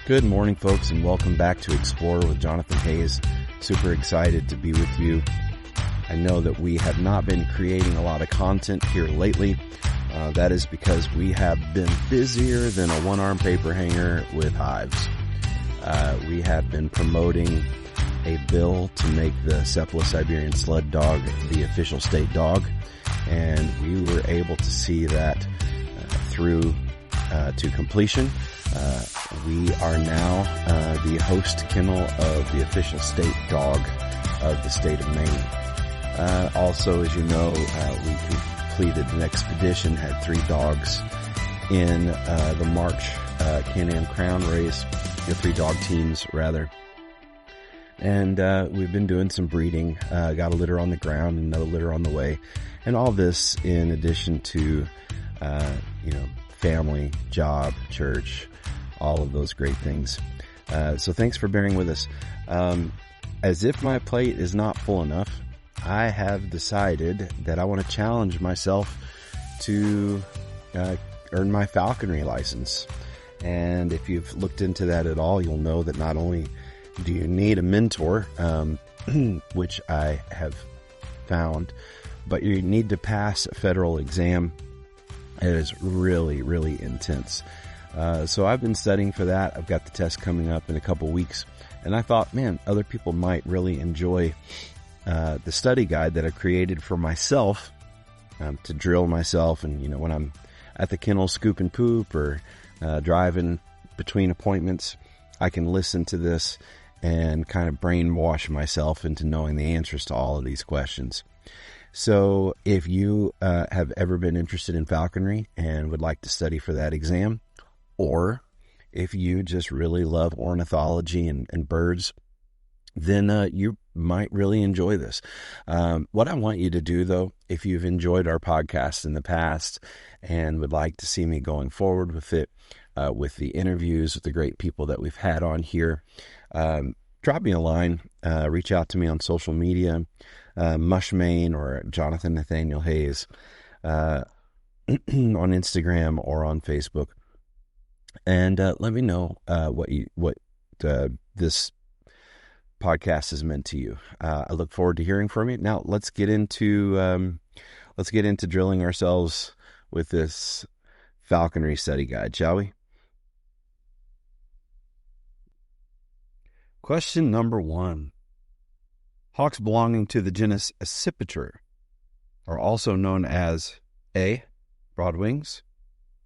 Good morning, folks, and welcome back to Explore with Jonathan Hayes. Super excited to be with you. I know that we have not been creating a lot of content here lately. That is because we have been busier than a one-arm paper hanger with hives. We have been promoting a bill to make the Seppala Siberian sled dog the official state dog, and we were able to see that through to completion. We are now the host kennel of the official state dog of the state of Maine. Also, as you know, we completed an expedition, had 3 dogs in the March Can-Am Crown race, the 3 dog teams rather. And we've been doing some breeding, got a litter on the ground, another litter on the way, and all this in addition to, family, job, church, all of those great things. So thanks for bearing with us. As if my plate is not full enough, I have decided that I want to challenge myself to earn my falconry license. And if you've looked into that at all, you'll know that not only do you need a mentor, which I have found, but you need to pass a federal exam. It is really, really intense. So I've been studying for that. I've got the test coming up in a couple weeks. And I thought, man, other people might really enjoy the study guide that I created for myself to drill myself. And, when I'm at the kennel scooping poop or driving between appointments, I can listen to this and kind of brainwash myself into knowing the answers to all of these questions. So if you have ever been interested in falconry and would like to study for that exam, or if you just really love ornithology and birds, then you might really enjoy this. What I want you to do, though, if you've enjoyed our podcast in the past and would like to see me going forward with it, with the interviews with the great people that we've had on here, drop me a line, reach out to me on social media, MUSH MAINE or Jonathan Nathaniel Hayes on Instagram or on Facebook. And let me know what this podcast has meant to you. I look forward to hearing from you. Now let's get into drilling ourselves with this falconry study guide, shall we? Question number 1. Hawks belonging to the genus Accipiter are also known as A, broad wings,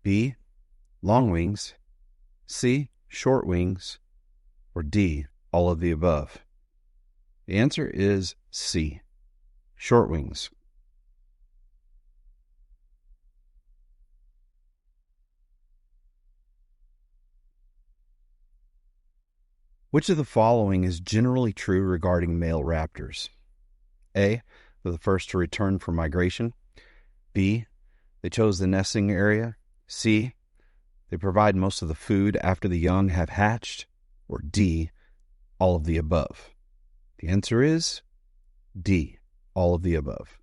B, long wings, C, short wings, or D, all of the above. The answer is C, short wings. Which of the following is generally true regarding male raptors? A, they're the first to return from migration. B, they chose the nesting area. C, they provide most of the food after the young have hatched. Or D, all of the above. The answer is D, all of the above.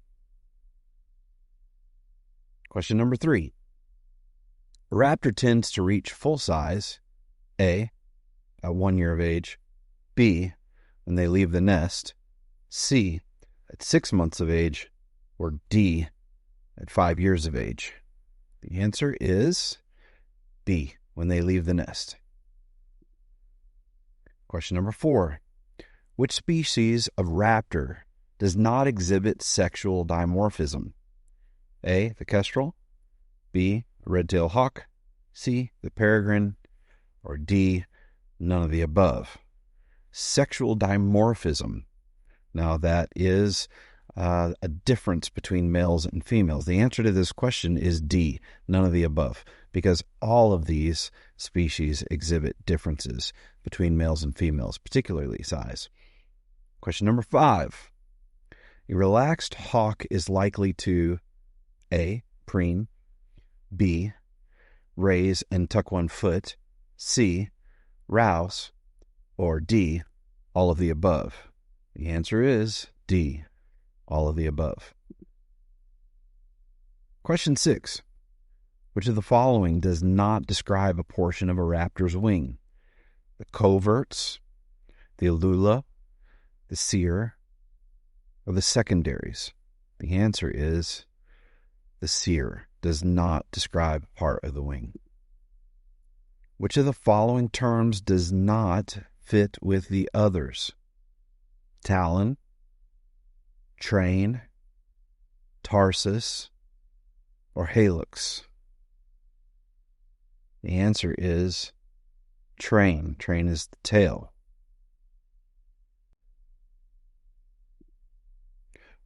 Question number 3. A raptor tends to reach full size, A, at 1 year of age, B, when they leave the nest, C, at 6 months of age, or D, at 5 years of age. The answer is B, when they leave the nest. Question number 4. Which species of raptor does not exhibit sexual dimorphism? A, the kestrel, B, the red-tailed hawk, C, the peregrine, or D, none of the above. Sexual dimorphism. Now that is a difference between males and females. The answer to this question is D, none of the above, because all of these species exhibit differences between males and females, particularly size. Question number 5. A relaxed hawk is likely to A, preen, B, raise and tuck one foot, C, rouse, or D, all of the above. The answer is D, all of the above. Question 6. Which of the following does not describe a portion of a raptor's wing? the coverts, the alula, the seer, or the secondaries? The answer is the seer does not describe part of the wing. Which of the following terms does not fit with the others? Talon, train, tarsus, or halux? The answer is train. Train is the tail.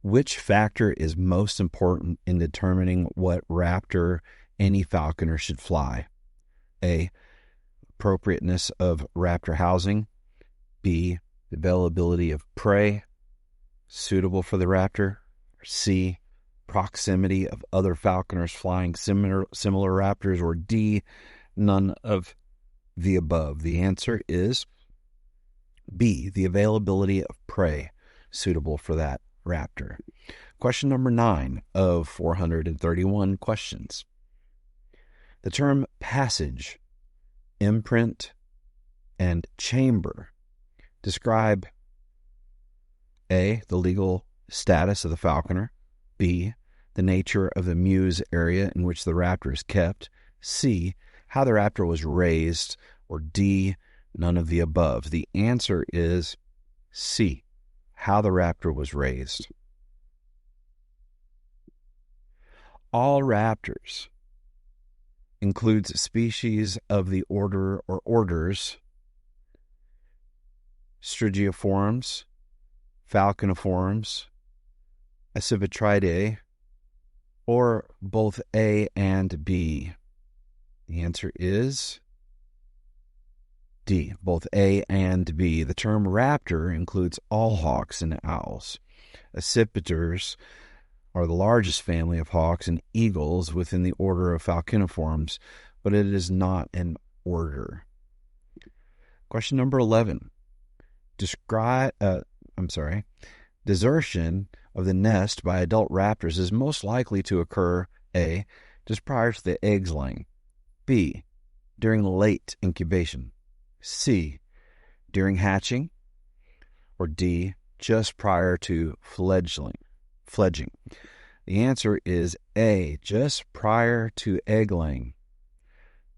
Which factor is most important in determining what raptor any falconer should fly? A, appropriateness of raptor housing. B, availability of prey suitable for the raptor. C, proximity of other falconers flying similar raptors. Or D, none of the above. The answer is B, the availability of prey suitable for that raptor. Question number 9 of 431 questions. The term passage, imprint, and chamber describe A, the legal status of the falconer. B, the nature of the mews area in which the raptor is kept. C, how the raptor was raised. Or D, none of the above. The answer is C, how the raptor was raised. All raptors includes species of the order or orders Strigiiformes, Falconiformes, Accipitridae, or both A and B. The answer is D, both A and B. The term raptor includes all hawks and owls. Accipiters are the largest family of hawks and eagles within the order of Falconiformes, but it is not an order. Question number 11. Desertion of the nest by adult raptors is most likely to occur A, just prior to the eggs laying. B, during late incubation. C, during hatching. Or D, just prior to fledging. The answer is A, just prior to egg laying.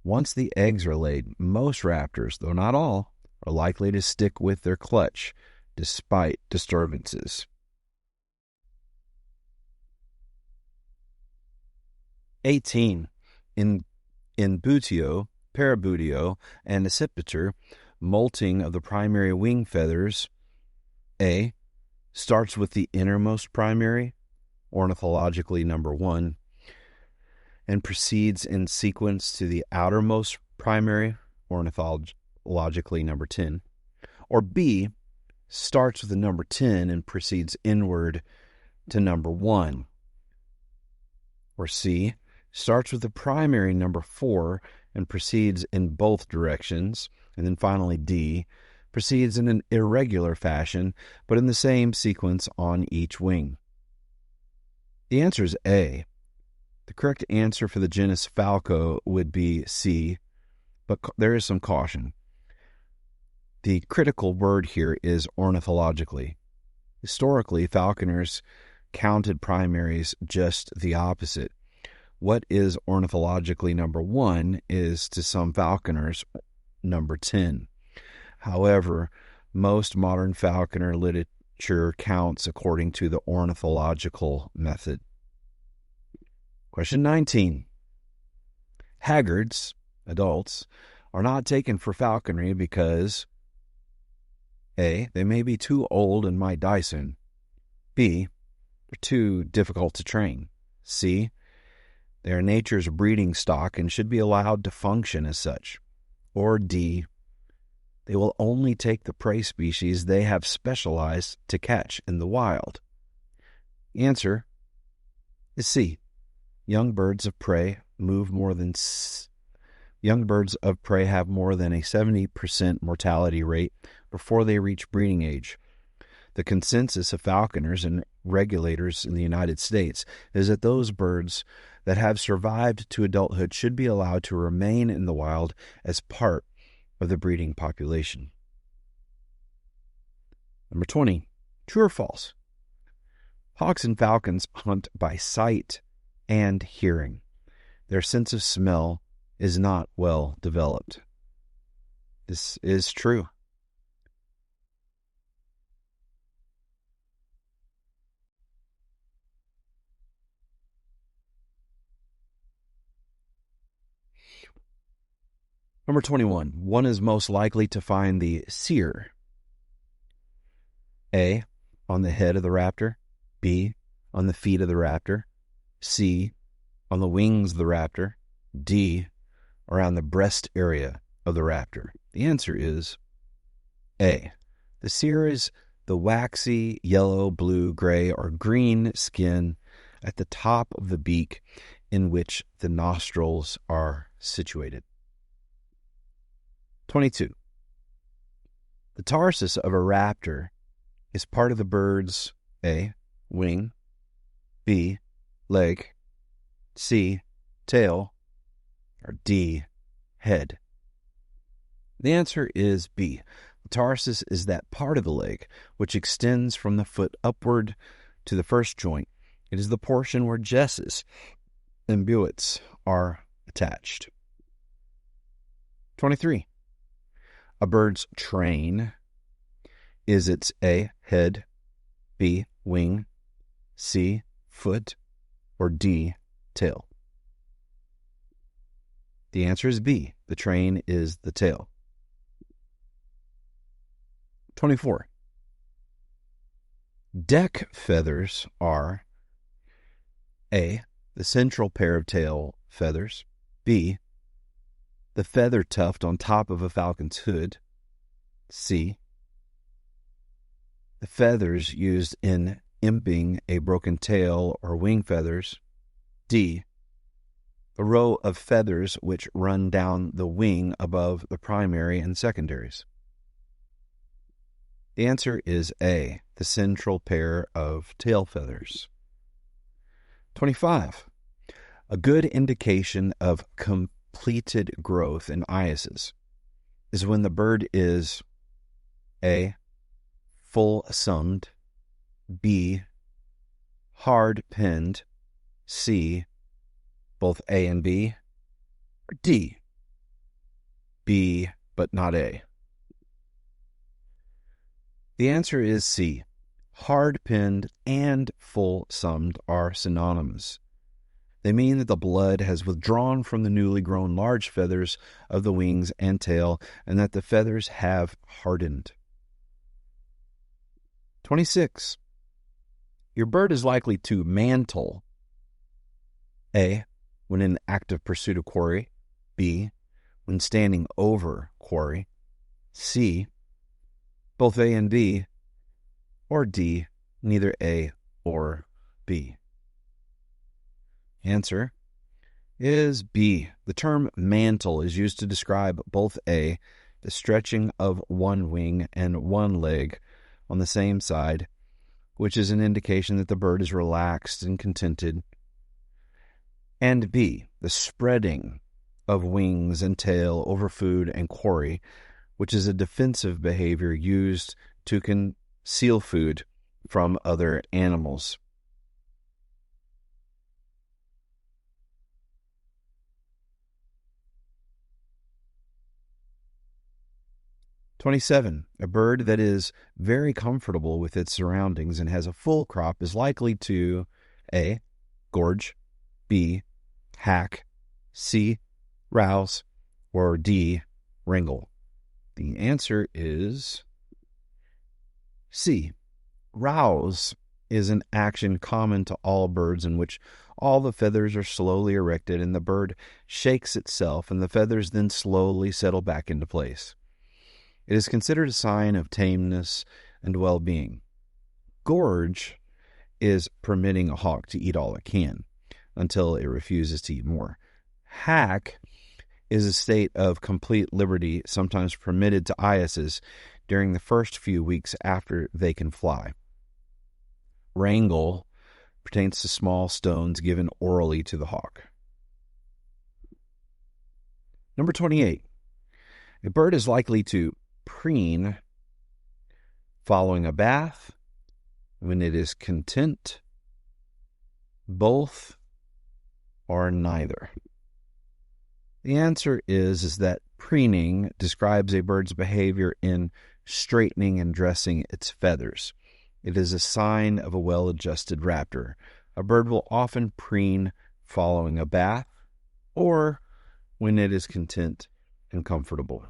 Once the eggs are laid, most raptors, though not all, are likely to stick with their clutch despite disturbances. 18. In buteo, parabuteo, and accipiter, molting of the primary wing feathers, A, starts with the innermost primary, ornithologically number 1, and proceeds in sequence to the outermost primary, ornithologically number 10. Or B, starts with the number 10 and proceeds inward to number 1. Or C, starts with the primary number 4 and proceeds in both directions. And then finally D, proceeds in an irregular fashion, but in the same sequence on each wing. The answer is A. The correct answer for the genus Falco would be C, but there is some caution. The critical word here is ornithologically. Historically, falconers counted primaries just the opposite. What is ornithologically number 1 is to some falconers number 10. However, most modern falconer literature counts according to the ornithological method. Question 19. Haggards, adults, are not taken for falconry because A, they may be too old and might die soon. B, they're too difficult to train. C, they are nature's breeding stock and should be allowed to function as such. Or D, they will only take the prey species they have specialized to catch in the wild. The answer is C. Young birds of prey have more than a 70% mortality rate before they reach breeding age. The consensus of falconers and regulators in the United States is that those birds that have survived to adulthood should be allowed to remain in the wild as part of the breeding population. Number 20, true or false? Hawks and falcons hunt by sight and hearing. Their sense of smell is not well developed. This is true. Number 21, one is most likely to find the seer. A, on the head of the raptor. B, on the feet of the raptor. C, on the wings of the raptor. D, around the breast area of the raptor. The answer is A. The seer is the waxy yellow, blue, gray, or green skin at the top of the beak in which the nostrils are situated. 22. The tarsus of a raptor is part of the bird's A, wing, B, leg, C, tail, or D, head. The answer is B. The tarsus is that part of the leg which extends from the foot upward to the first joint. It is the portion where jesses and buets are attached. 23. A bird's train is its A, head, B, wing, C, foot, or D, tail. The answer is B. The train is the tail. 24. Deck feathers are A, the central pair of tail feathers, B, the feather tuft on top of a falcon's hood, C, the feathers used in imping a broken tail or wing feathers, D, the row of feathers which run down the wing above the primary and secondaries. The answer is A, the central pair of tail feathers. 25. A good indication of completed growth in irises is when the bird is A, full-summed, B, hard-pinned, C, both A and B, or D, B but not A. The answer is C. Hard-pinned and full-summed are synonymous. They mean that the blood has withdrawn from the newly grown large feathers of the wings and tail, and that the feathers have hardened. 26. Your bird is likely to mantle. A, when in active pursuit of quarry. B, when standing over quarry. C, both A and B, or D, neither A or B. Answer is B. The term mantle is used to describe both A, the stretching of one wing and one leg on the same side, which is an indication that the bird is relaxed and contented, and B, the spreading of wings and tail over food and quarry, which is a defensive behavior used to conceal food from other animals. "27. A bird that is very comfortable with its surroundings and has a full crop is likely to A, gorge, B, hack, C, rouse, or D, wrangle. The answer is C. Rouse is an action common to all birds in which all the feathers are slowly erected and the bird shakes itself and the feathers then slowly settle back into place. It is considered a sign of tameness and well-being. Gorge is permitting a hawk to eat all it can until it refuses to eat more. Hack is a state of complete liberty, sometimes permitted to eyases during the first few weeks after they can fly. Wrangle pertains to small stones given orally to the hawk. Number 28. A bird is likely to preen following a bath, when it is content, both, or neither. The answer is that preening describes a bird's behavior in straightening and dressing its feathers. It is a sign of a well-adjusted raptor. A bird will often preen following a bath or when it is content and comfortable.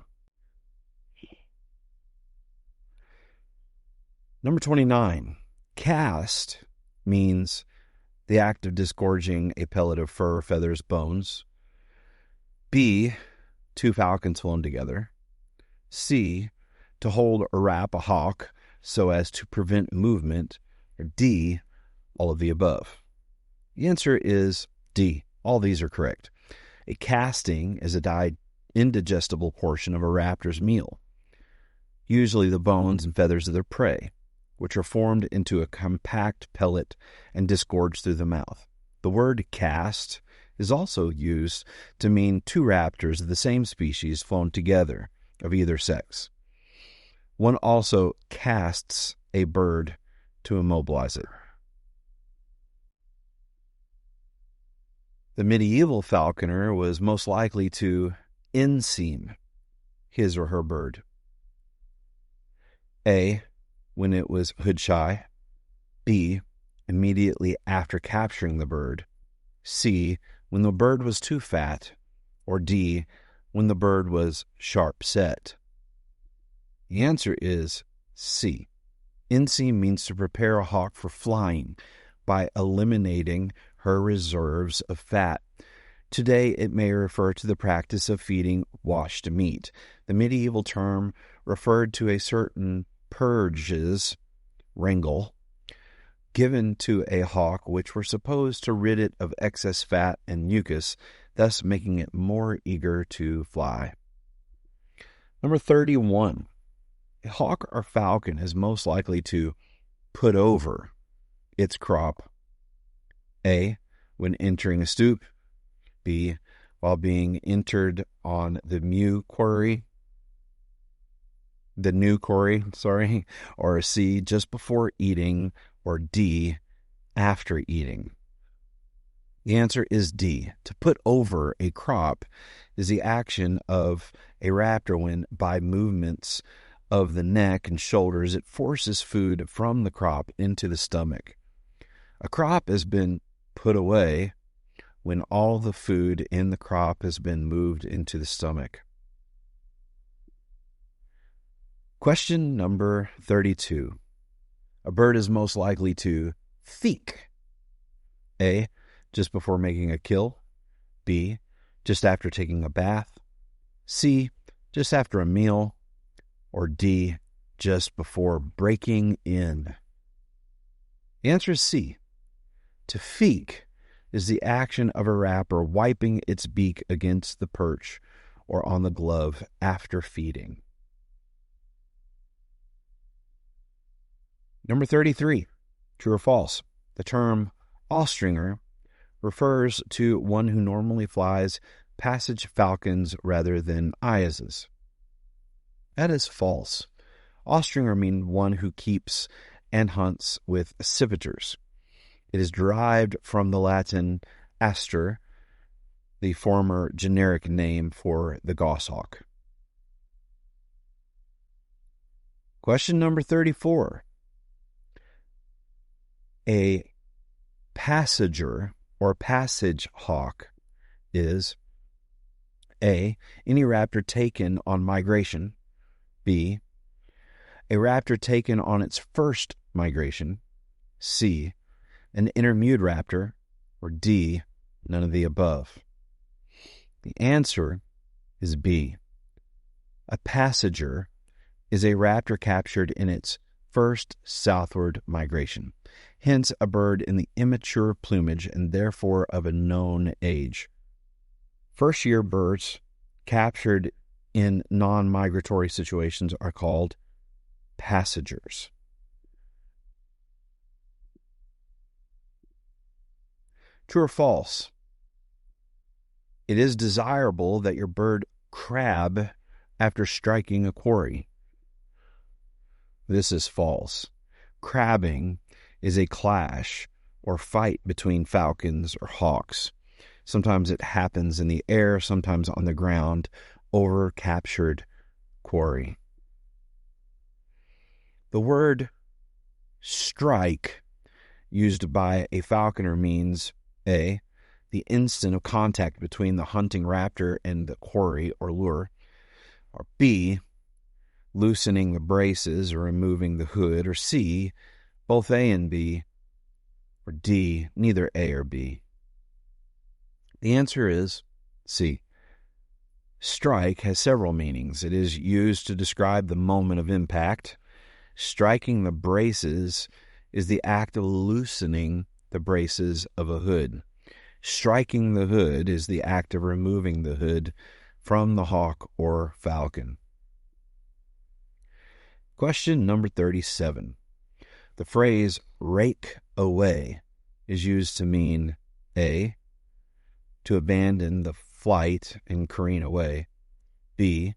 Number 29, cast means the act of disgorging a pellet of fur, feathers, bones. B, two falcons flown together. C, to hold or wrap a hawk so as to prevent movement. Or D, all of the above. The answer is D. All these are correct. A casting is a indigestible portion of a raptor's meal, usually the bones and feathers of their prey, which are formed into a compact pellet and disgorged through the mouth. The word cast is also used to mean two raptors of the same species flown together of either sex. One also casts a bird to immobilize it. The medieval falconer was most likely to inseam his or her bird. A, when it was hood shy. B, immediately after capturing the bird. C, when the bird was too fat. Or D, when the bird was sharp set. The answer is C. Inseam means to prepare a hawk for flying by eliminating her reserves of fat. Today, it may refer to the practice of feeding washed meat. The medieval term referred to a certain purges, wrangle, given to a hawk which were supposed to rid it of excess fat and mucus, thus making it more eager to fly. Number 31. A hawk or falcon is most likely to put over its crop. A, when entering a stoop. B, while being entered on the new quarry. Or C, just before eating. Or D, after eating. The answer is D. To put over a crop is the action of a raptor when, by movements of the neck and shoulders, it forces food from the crop into the stomach. A crop has been put away when all the food in the crop has been moved into the stomach. Question number 32. A bird is most likely to feek. A, just before making a kill. B, just after taking a bath. C, just after a meal. Or D, just before breaking in. The answer is C. To feek is the action of a raptor wiping its beak against the perch or on the glove after feeding. Number 33, true or false? The term ostringer refers to one who normally flies passage falcons rather than eyasses. That is false. Ostringer means one who keeps and hunts with accipiters. It is derived from the Latin aster, the former generic name for the goshawk. Question number 34. A passager or passage hawk is A, any raptor taken on migration. B, a raptor taken on its first migration. C, an intermewed raptor. Or D, none of the above. The answer is B. A passager is a raptor captured in its first southward migration, hence a bird in the immature plumage and therefore of a known age. First-year birds captured in non-migratory situations are called passagers. True or false? It is desirable that your bird crab after striking a quarry. This is false. Crabbing is a clash or fight between falcons or hawks. Sometimes it happens in the air, sometimes on the ground, over captured quarry. The word strike used by a falconer means A, the instant of contact between the hunting raptor and the quarry or lure, or B, loosening the braces or removing the hood, or C, both A and B, or D, neither A or B. The answer is C. Strike has several meanings. It is used to describe the moment of impact. Striking the braces is the act of loosening the braces of a hood. Striking the hood is the act of removing the hood from the hawk or falcon. Question number 37. The phrase rake away is used to mean A, to abandon the flight and careen away. B,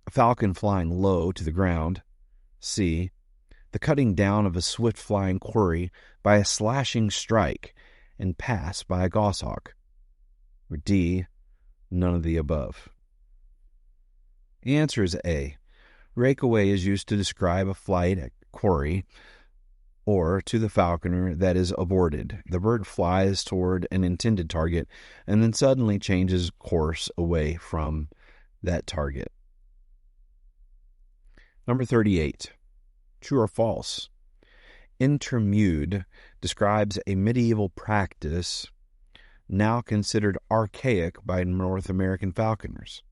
a falcon flying low to the ground. C, the cutting down of a swift-flying quarry by a slashing strike and pass by a goshawk. Or D, none of the above. The answer is A. Rake away is used to describe a flight at quarry or to the falconer that is aborted. The bird flies toward an intended target and then suddenly changes course away from that target. Number 38. True or false? Intermude describes a medieval practice now considered archaic by North American falconers.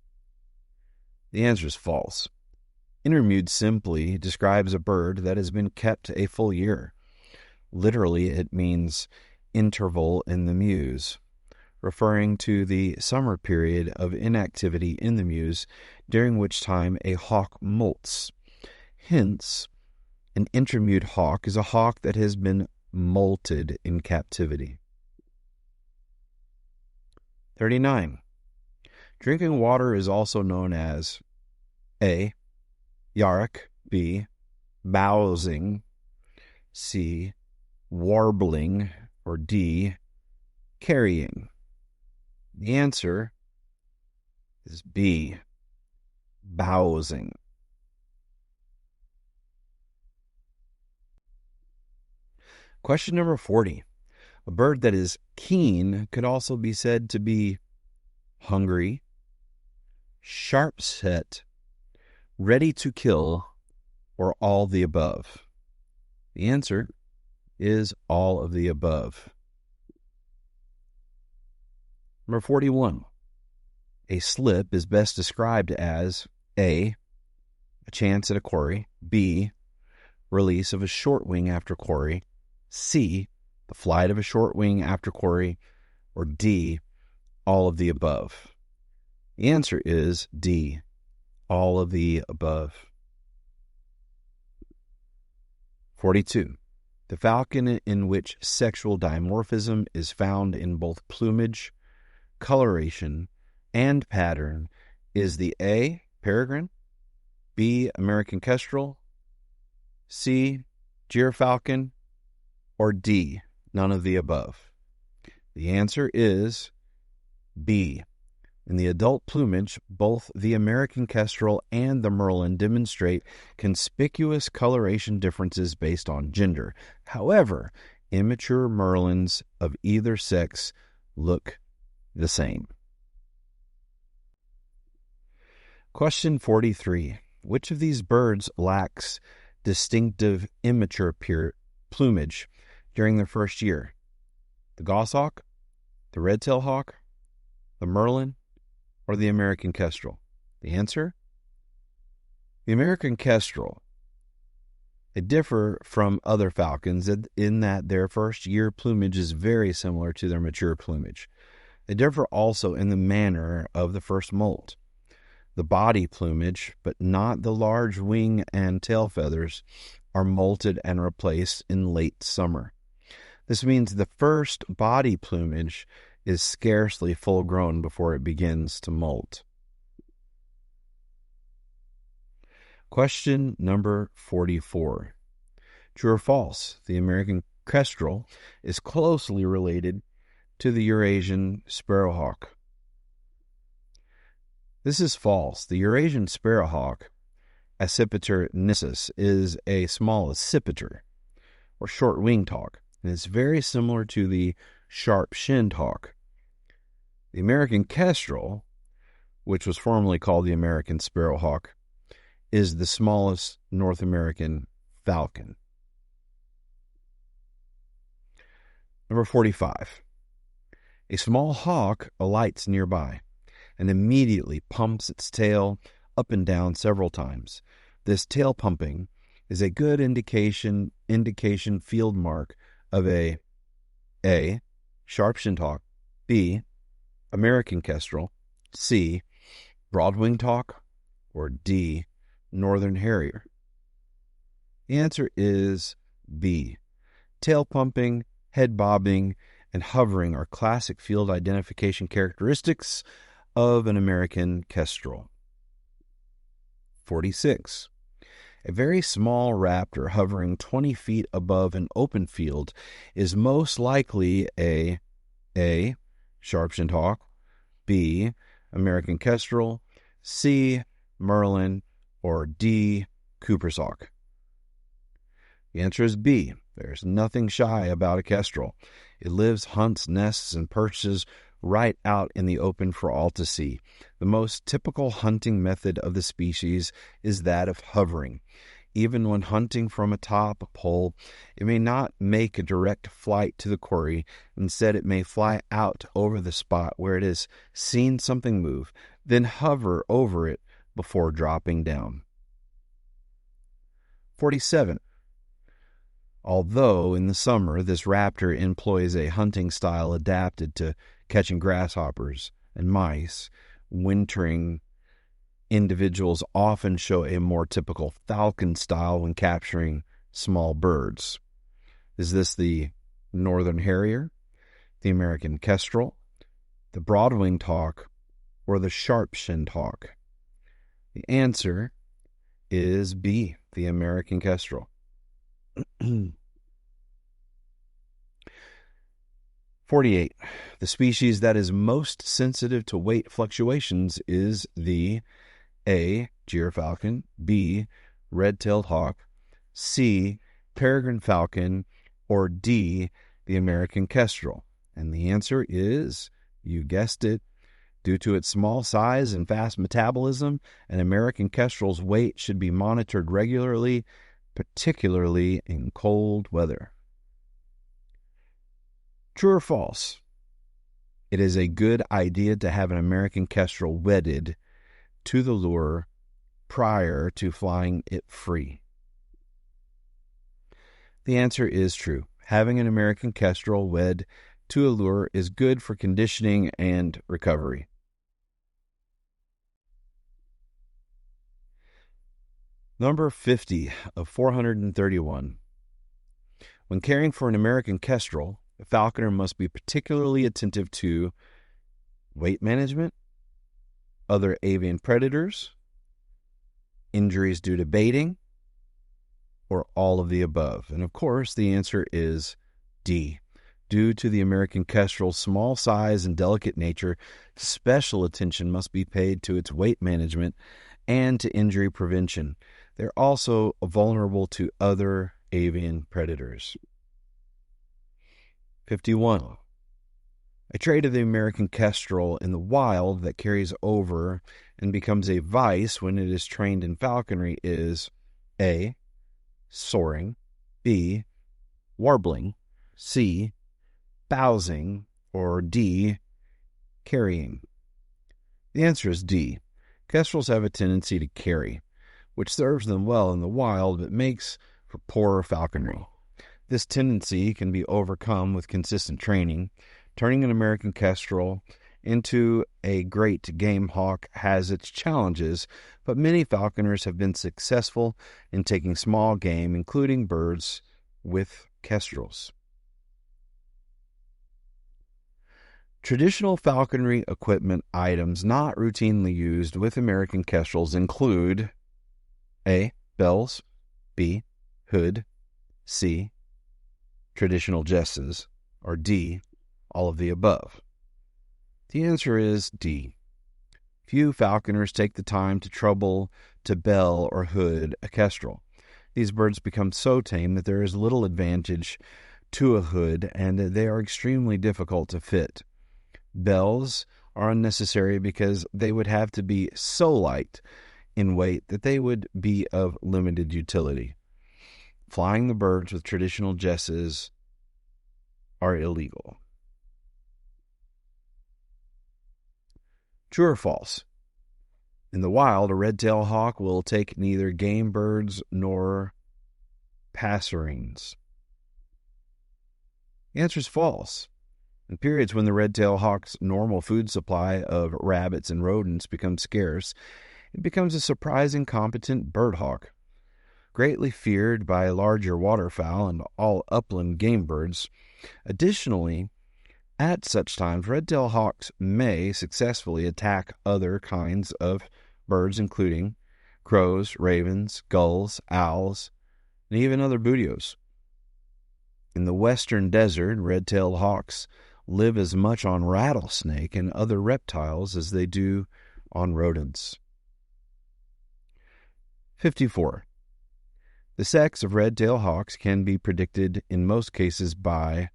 The answer is false. Intermude simply describes a bird that has been kept a full year. Literally, it means interval in the mews, referring to the summer period of inactivity in the mews, during which time a hawk molts. Hence, an intermude hawk is a hawk that has been molted in captivity. 39. Drinking water is also known as A, yarrick, B, bowsing, C, warbling, or D, carrying. The answer is B, bowsing. Question number 40. A bird that is keen could also be said to be hungry, sharp-set, ready to kill, or all the above. The answer is all of the above. Number 41. A slip is best described as A, a chance at a quarry, B, release of a short wing after quarry, C, the flight of a short wing after quarry, or D, all of the above. The answer is D, all of the above. 42. The falcon in which sexual dimorphism is found in both plumage, coloration, and pattern is the A, peregrine, B, American kestrel, C, gyrfalcon, or D, none of the above. The answer is B. In the adult plumage, both the American kestrel and the merlin demonstrate conspicuous coloration differences based on gender. However, immature merlins of either sex look the same. Question 43. Which of these birds lacks distinctive immature plumage during their first year? The goshawk, the red-tailed hawk, the merlin, or the American kestrel? The answer? The American kestrel. They differ from other falcons in that their first year plumage is very similar to their mature plumage. They differ also in the manner of the first molt. The body plumage, but not the large wing and tail feathers, are molted and replaced in late summer. This means the first body plumage is scarcely full grown before it begins to molt. Question number 44. True or false? The American kestrel is closely related to the Eurasian sparrowhawk. This is false. The Eurasian sparrowhawk, Accipiter nisus, is a small accipiter, or short-winged hawk, and it's very similar to the sharp-shinned hawk. The American kestrel, which was formerly called the American sparrowhawk, is the smallest North American falcon. Number 45. A small hawk alights nearby and immediately pumps its tail up and down several times. This tail pumping is a good indication field mark of a sharp-shinned hawk, B, American kestrel, C, broad-winged hawk, or D, northern harrier. The answer is B. Tail pumping, head bobbing, and hovering are classic field identification characteristics of an American kestrel. 46. A very small raptor hovering 20 feet above an open field is most likely a sharp-shinned hawk, B, American kestrel, C, merlin, or D, Cooper's hawk. The answer is B. There's nothing shy about a kestrel. It lives, hunts, nests, and perches right out in the open for all to see. The most typical hunting method of the species is that of hovering. Even when hunting from atop a pole, it may not make a direct flight to the quarry. Instead, it may fly out over the spot where it has seen something move, then hover over it before dropping down. 47. Although in the summer this raptor employs a hunting style adapted to catching grasshoppers and mice, wintering individuals often show a more typical falcon style when capturing small birds. Is this the northern harrier, the American kestrel, the broad-winged hawk, or the sharp-shinned hawk? The answer is B, the American kestrel. 48. The species that is most sensitive to weight fluctuations is the A, gyrfalcon, B, red-tailed hawk, C, peregrine falcon, or D, the American kestrel. And the answer is, you guessed it, due to its small size and fast metabolism, an American kestrel's weight should be monitored regularly, particularly in cold weather. True or false? It is a good idea to have an American kestrel wedded to the lure prior to flying it free. The answer is true. Having an American kestrel wed to a lure is good for conditioning and recovery. Number 50 of 431. When caring for an American kestrel, the falconer must be particularly attentive to weight management, other avian predators, injuries due to baiting, or all of the above. And of course, the answer is D. Due to the American kestrel's small size and delicate nature, special attention must be paid to its weight management and to injury prevention. They're also vulnerable to other avian predators. 51. A trait of the American kestrel in the wild that carries over and becomes a vice when it is trained in falconry is A, soaring, B, warbling, C, bowsing, or D, carrying. The answer is D. Kestrels have a tendency to carry, which serves them well in the wild but makes for poor falconry. This tendency can be overcome with consistent training. Turning an American kestrel into a great game hawk has its challenges, but many falconers have been successful in taking small game, including birds, with kestrels. Traditional falconry equipment items not routinely used with American kestrels include A, bells, B, hood, C, traditional jesses, or D, all of the above? The answer is D. Few falconers take the time to trouble to bell or hood a kestrel. These birds become so tame that there is little advantage to a hood, and they are extremely difficult to fit. Bells are unnecessary because they would have to be so light in weight that they would be of limited utility. Flying the birds with traditional jesses are illegal. True or false? In the wild, a red-tailed hawk will take neither game birds nor passerines. The answer is false. In periods when the red-tailed hawk's normal food supply of rabbits and rodents becomes scarce, it becomes a surprising competent bird hawk. Greatly feared by larger waterfowl and all upland game birds. Additionally, at such times, red-tailed hawks may successfully attack other kinds of birds, including crows, ravens, gulls, owls, and even other bootios. In the western desert, red-tailed hawks live as much on rattlesnake and other reptiles as they do on rodents. 54. The sex of red-tailed hawks can be predicted in most cases by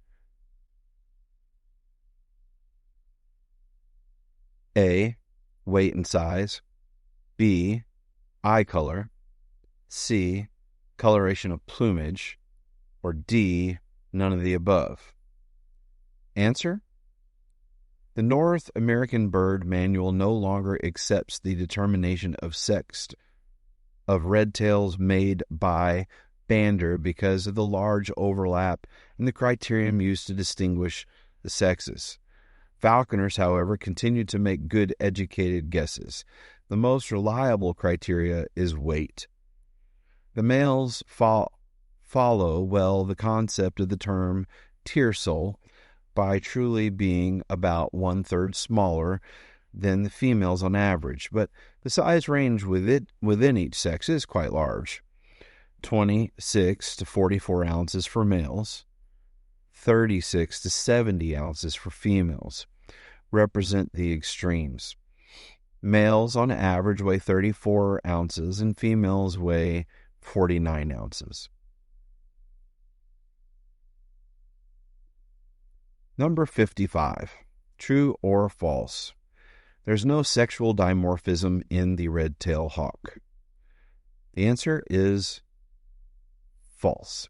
A, weight and size, B, eye color, C, coloration of plumage, or D, none of the above. Answer? The North American Bird Manual no longer accepts the determination of sex of red-tails made by Bander because of the large overlap in the criterion used to distinguish the sexes. Falconers, however, continue to make good educated guesses. The most reliable criteria is weight. The males follow well the concept of the term tiercel by truly being about 1/3 smaller than the females on average, but the size range within each sex is quite large. 26 to 44 ounces for males, 36 to 70 ounces for females represent the extremes. Males on average weigh 34 ounces and females weigh 49 ounces. Number 55. True or false? There's no sexual dimorphism in the red-tailed hawk. The answer is false.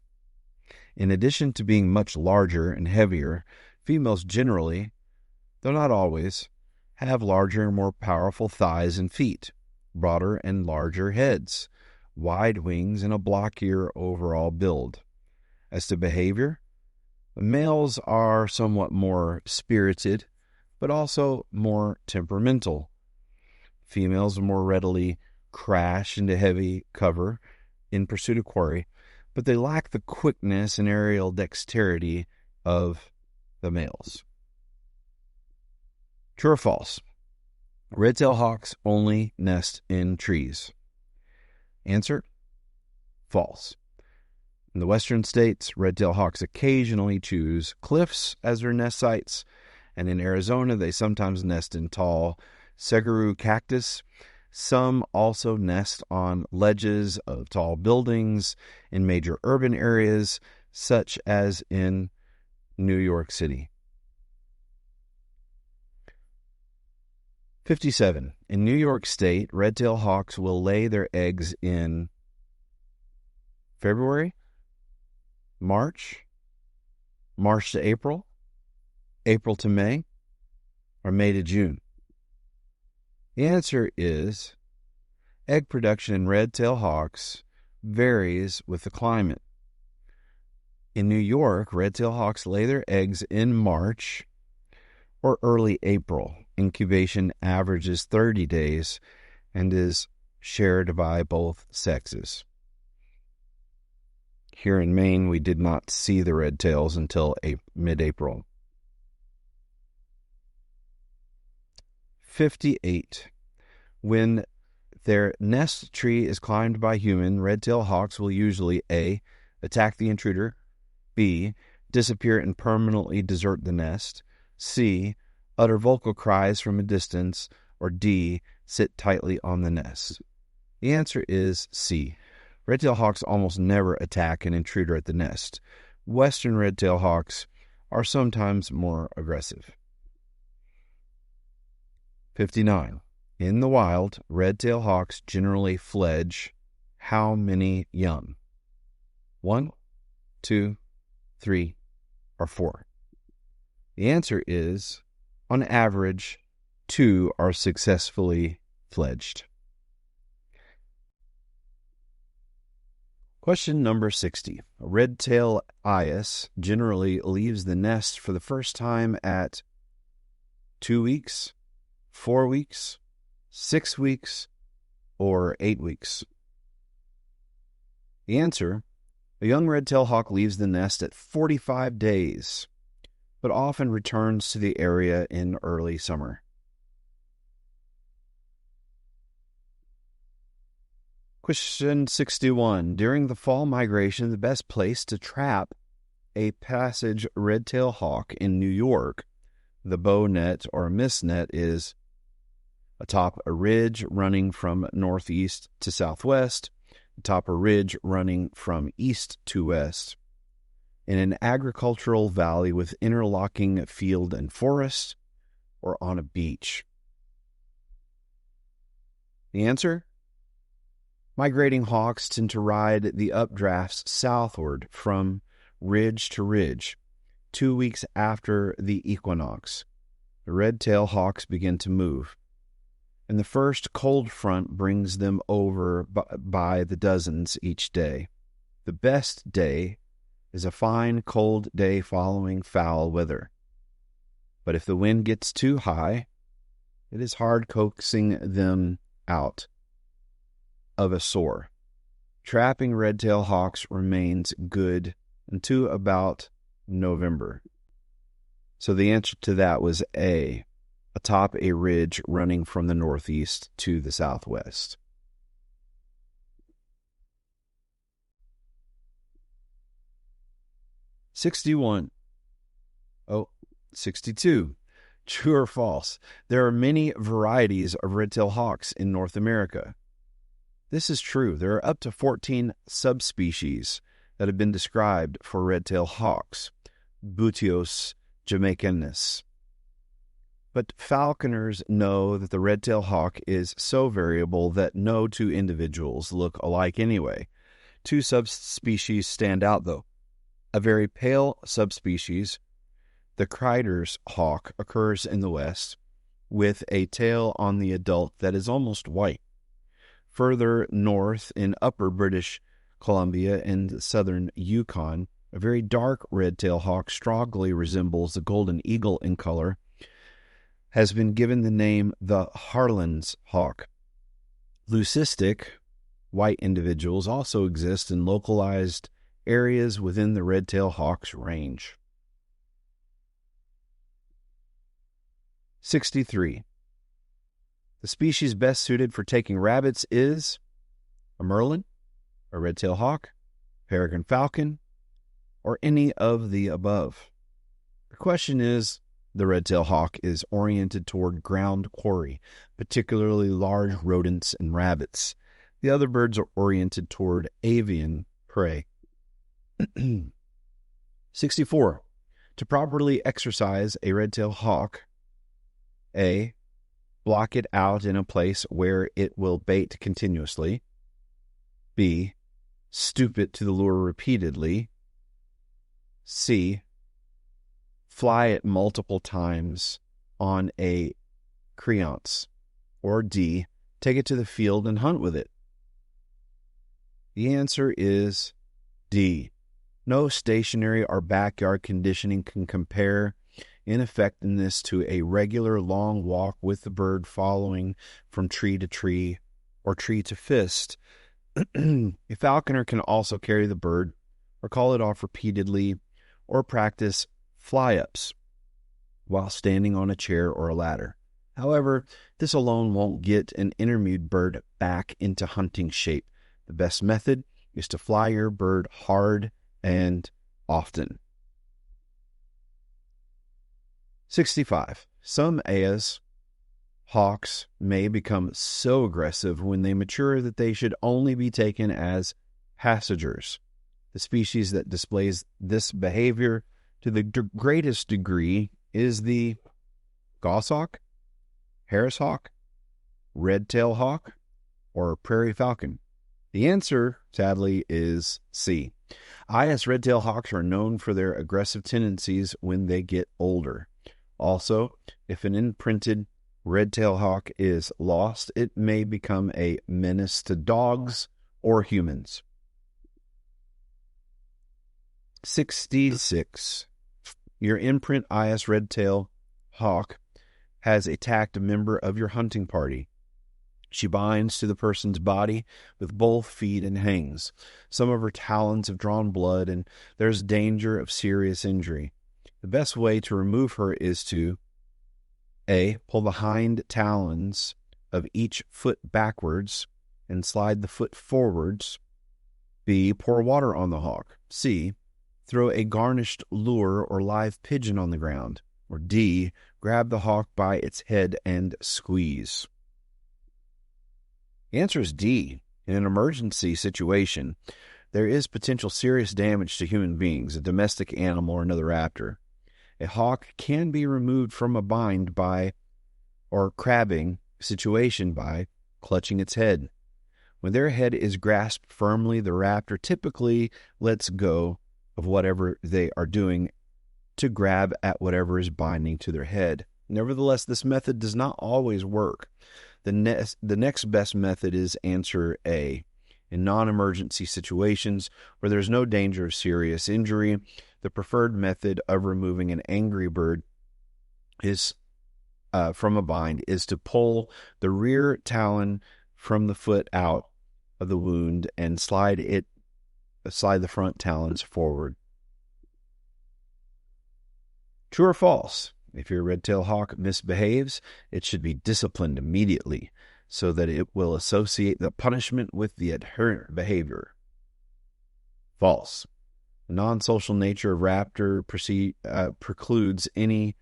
In addition to being much larger and heavier, females generally, though not always, have larger and more powerful thighs and feet, broader and larger heads, wide wings, and a blockier overall build. As to behavior, males are somewhat more spirited, but also more temperamental. Females more readily crash into heavy cover in pursuit of quarry, but they lack the quickness and aerial dexterity of the males. True or false? Red-tailed hawks only nest in trees. Answer: false. In the western states, red-tailed hawks occasionally choose cliffs as their nest sites, and in Arizona they sometimes nest in tall seguru cactus. Some also nest on ledges of tall buildings in major urban areas, such as in New York City. 57. In New York State, red-tailed hawks will lay their eggs in February, March to April, April to May, or May to June. The answer is egg production in red-tailed hawks varies with the climate. In New York, red-tailed hawks lay their eggs in March or early April. Incubation averages 30 days and is shared by both sexes. Here in Maine, we did not see the red tails until mid-April. 58. When their nest tree is climbed by human, red-tailed hawks will usually A. attack the intruder, B. disappear and permanently desert the nest, C. utter vocal cries from a distance, or D. sit tightly on the nest. The answer is C. Red-tailed hawks almost never attack an intruder at the nest. Western red-tailed hawks are sometimes more aggressive. 59. In the wild, red-tailed hawks generally fledge how many young? 1, 2, 3, or 4? The answer is, on average, 2 are successfully fledged. Question number 60. A red-tailed eyas generally leaves the nest for the first time at 2 weeks, 4 weeks, 6 weeks, or 8 weeks. The answer, a young red-tailed hawk leaves the nest at 45 days, but often returns to the area in early summer. Question 61. During the fall migration, the best place to trap a passage red-tailed hawk in New York, the bow net or mist net, is atop a ridge running from northeast to southwest, atop a ridge running from east to west, in an agricultural valley with interlocking field and forest, or on a beach. The answer? Migrating hawks tend to ride the updrafts southward from ridge to ridge. 2 weeks after the equinox, the red-tailed hawks begin to move, and the first cold front brings them over by the dozens each day. The best day is a fine, cold day following foul weather. But if the wind gets too high, it is hard coaxing them out of a soar. Trapping red-tailed hawks remains good until about November. So the answer to that was A, atop a ridge running from the northeast to the southwest. 61. 62. True or false? There are many varieties of red-tailed hawks in North America. This is true. There are up to 14 subspecies that have been described for red-tailed hawks, Butios jamaicanus. But falconers know that the red-tailed hawk is so variable that no two individuals look alike anyway. 2 subspecies stand out, though. A very pale subspecies, the Crider's hawk, occurs in the west, with a tail on the adult that is almost white. Further north in upper British Columbia and southern Yukon, a very dark red-tailed hawk strongly resembles the golden eagle in color, has been given the name the Harlan's hawk. Leucistic, white individuals also exist in localized areas within the red-tailed hawk's range. 63. The species best suited for taking rabbits is a merlin, a red-tailed hawk, peregrine falcon, or any of the above. The question is, the red-tailed hawk is oriented toward ground quarry, particularly large rodents and rabbits. The other birds are oriented toward avian prey. 64. To properly exercise a red-tailed hawk, A, block it out in a place where it will bait continuously. B, stoop it to the lure repeatedly. C, fly it multiple times on a creance. Or D, take it to the field and hunt with it. The answer is D. No stationary or backyard conditioning can compare in effectiveness to a regular long walk with the bird following from tree to tree or tree to fist. A falconer can also carry the bird or call it off repeatedly or practice fly-ups while standing on a chair or a ladder. However, this alone won't get an intermewed bird back into hunting shape. The best method is to fly your bird hard and often. 65. Some ayas, hawks, may become so aggressive when they mature that they should only be taken as passengers. The species that displays this behavior to the greatest degree is the goshawk, Harris hawk, red-tailed hawk, or prairie falcon. The answer, sadly, is C. IS red-tailed hawks are known for their aggressive tendencies when they get older. Also, if an imprinted red-tailed hawk is lost, it may become a menace to dogs or humans. 66. Your imprint IS red-tailed hawk has attacked a member of your hunting party. She binds to the person's body with both feet and hangs. Some of her talons have drawn blood, and there's danger of serious injury. The best way to remove her is to A. Pull the hind talons of each foot backwards and slide the foot forwards. B. Pour water on the hawk. C. Throw a garnished lure or live pigeon on the ground. Or D. Grab the hawk by its head and squeeze. The answer is D. In an emergency situation, there is potential serious damage to human beings, a domestic animal, or another raptor. A hawk can be removed from a bind by or crabbing situation by clutching its head. When their head is grasped firmly, the raptor typically lets go of whatever they are doing to grab at whatever is binding to their head. Nevertheless, this method does not always work. The next best method is answer A. In non-emergency situations where there's no danger of serious injury, the preferred method of removing an angry bird is from a bind is to pull the rear talon from the foot out of the wound and slide the front talons forward. True or false? If your red-tailed hawk misbehaves, it should be disciplined immediately so that it will associate the punishment with the adherent behavior. False. The non-social nature of raptor precludes any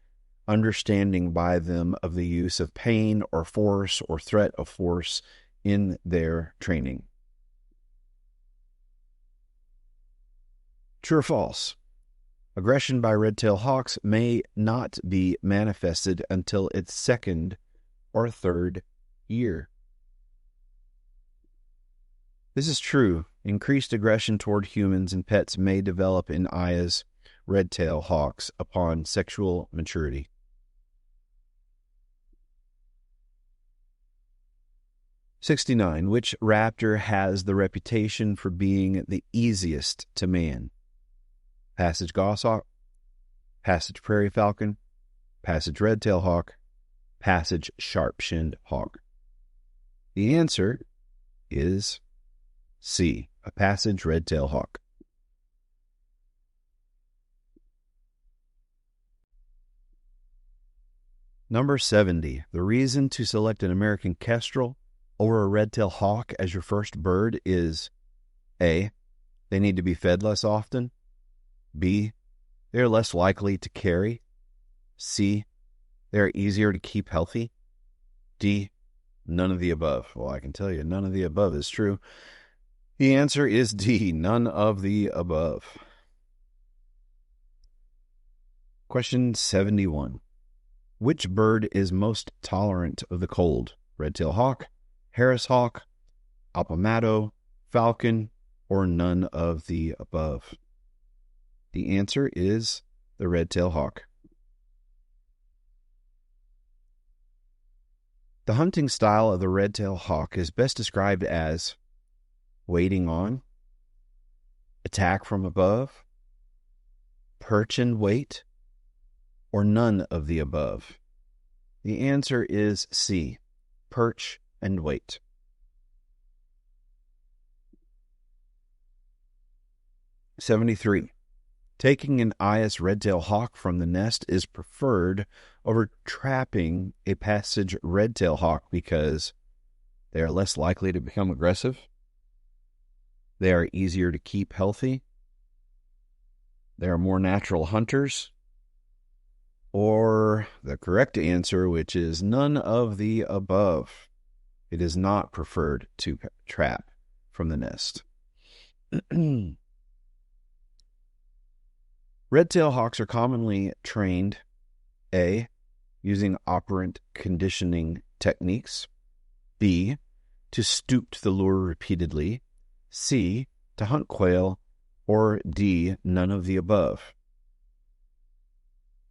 understanding by them of the use of pain or force or threat of force in their training. True or false? Aggression by red-tailed hawks may not be manifested until its second or third year. This is true. Increased aggression toward humans and pets may develop in IS red-tailed hawks upon sexual maturity. '69. Which raptor has the reputation for being the easiest to man? Passage goshawk, passage prairie falcon, passage red-tailed hawk, passage sharp-shinned hawk. The answer is C, a passage red-tailed hawk. Number 70. The reason to select an American kestrel over a red-tailed hawk as your first bird is A, they need to be fed less often. B, they are less likely to carry. C, they are easier to keep healthy. D, none of the above. Well, I can tell you none of the above is true. The answer is D, none of the above. Question 71. Which bird is most tolerant of the cold? Red-tailed hawk, Harris hawk, Apalmato, falcon, or none of the above? The answer is the red-tailed hawk. The hunting style of the red-tailed hawk is best described as waiting on, attack from above, perch and wait, or none of the above. The answer is C, perch and wait. '73. Taking an eyas red-tailed hawk from the nest is preferred over trapping a passage red-tailed hawk because they are less likely to become aggressive. They are easier to keep healthy. They are more natural hunters. Or the correct answer, which is none of the above. It is not preferred to trap from the nest. Red-tailed hawks are commonly trained, A, using operant conditioning techniques, B, to stoop to the lure repeatedly, C, to hunt quail, or D, none of the above.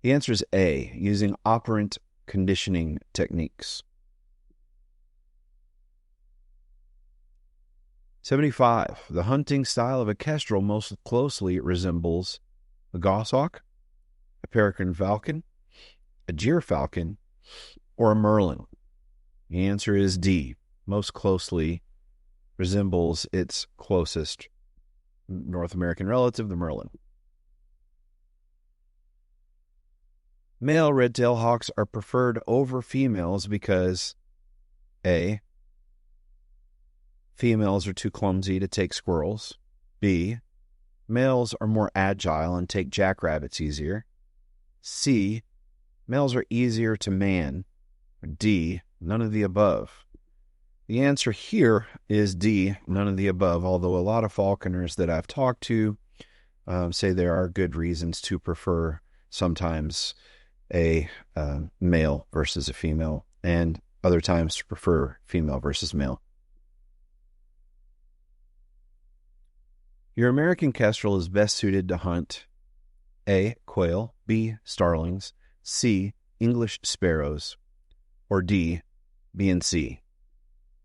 The answer is A, using operant conditioning techniques. 75. The hunting style of a kestrel most closely resembles a goshawk, a peregrine falcon, a gyrfalcon, or a merlin. The answer is D, most closely resembles its closest North American relative, the merlin. Male red-tailed hawks are preferred over females because A, females are too clumsy to take squirrels. B, males are more agile and take jackrabbits easier. C, males are easier to man. D, none of the above. The answer here is D, none of the above, although a lot of falconers that I've talked to say there are good reasons to prefer sometimes a male versus a female, and other times to prefer female versus male. Your American kestrel is best suited to hunt A, quail, B, starlings, C, English sparrows, or D, B and C.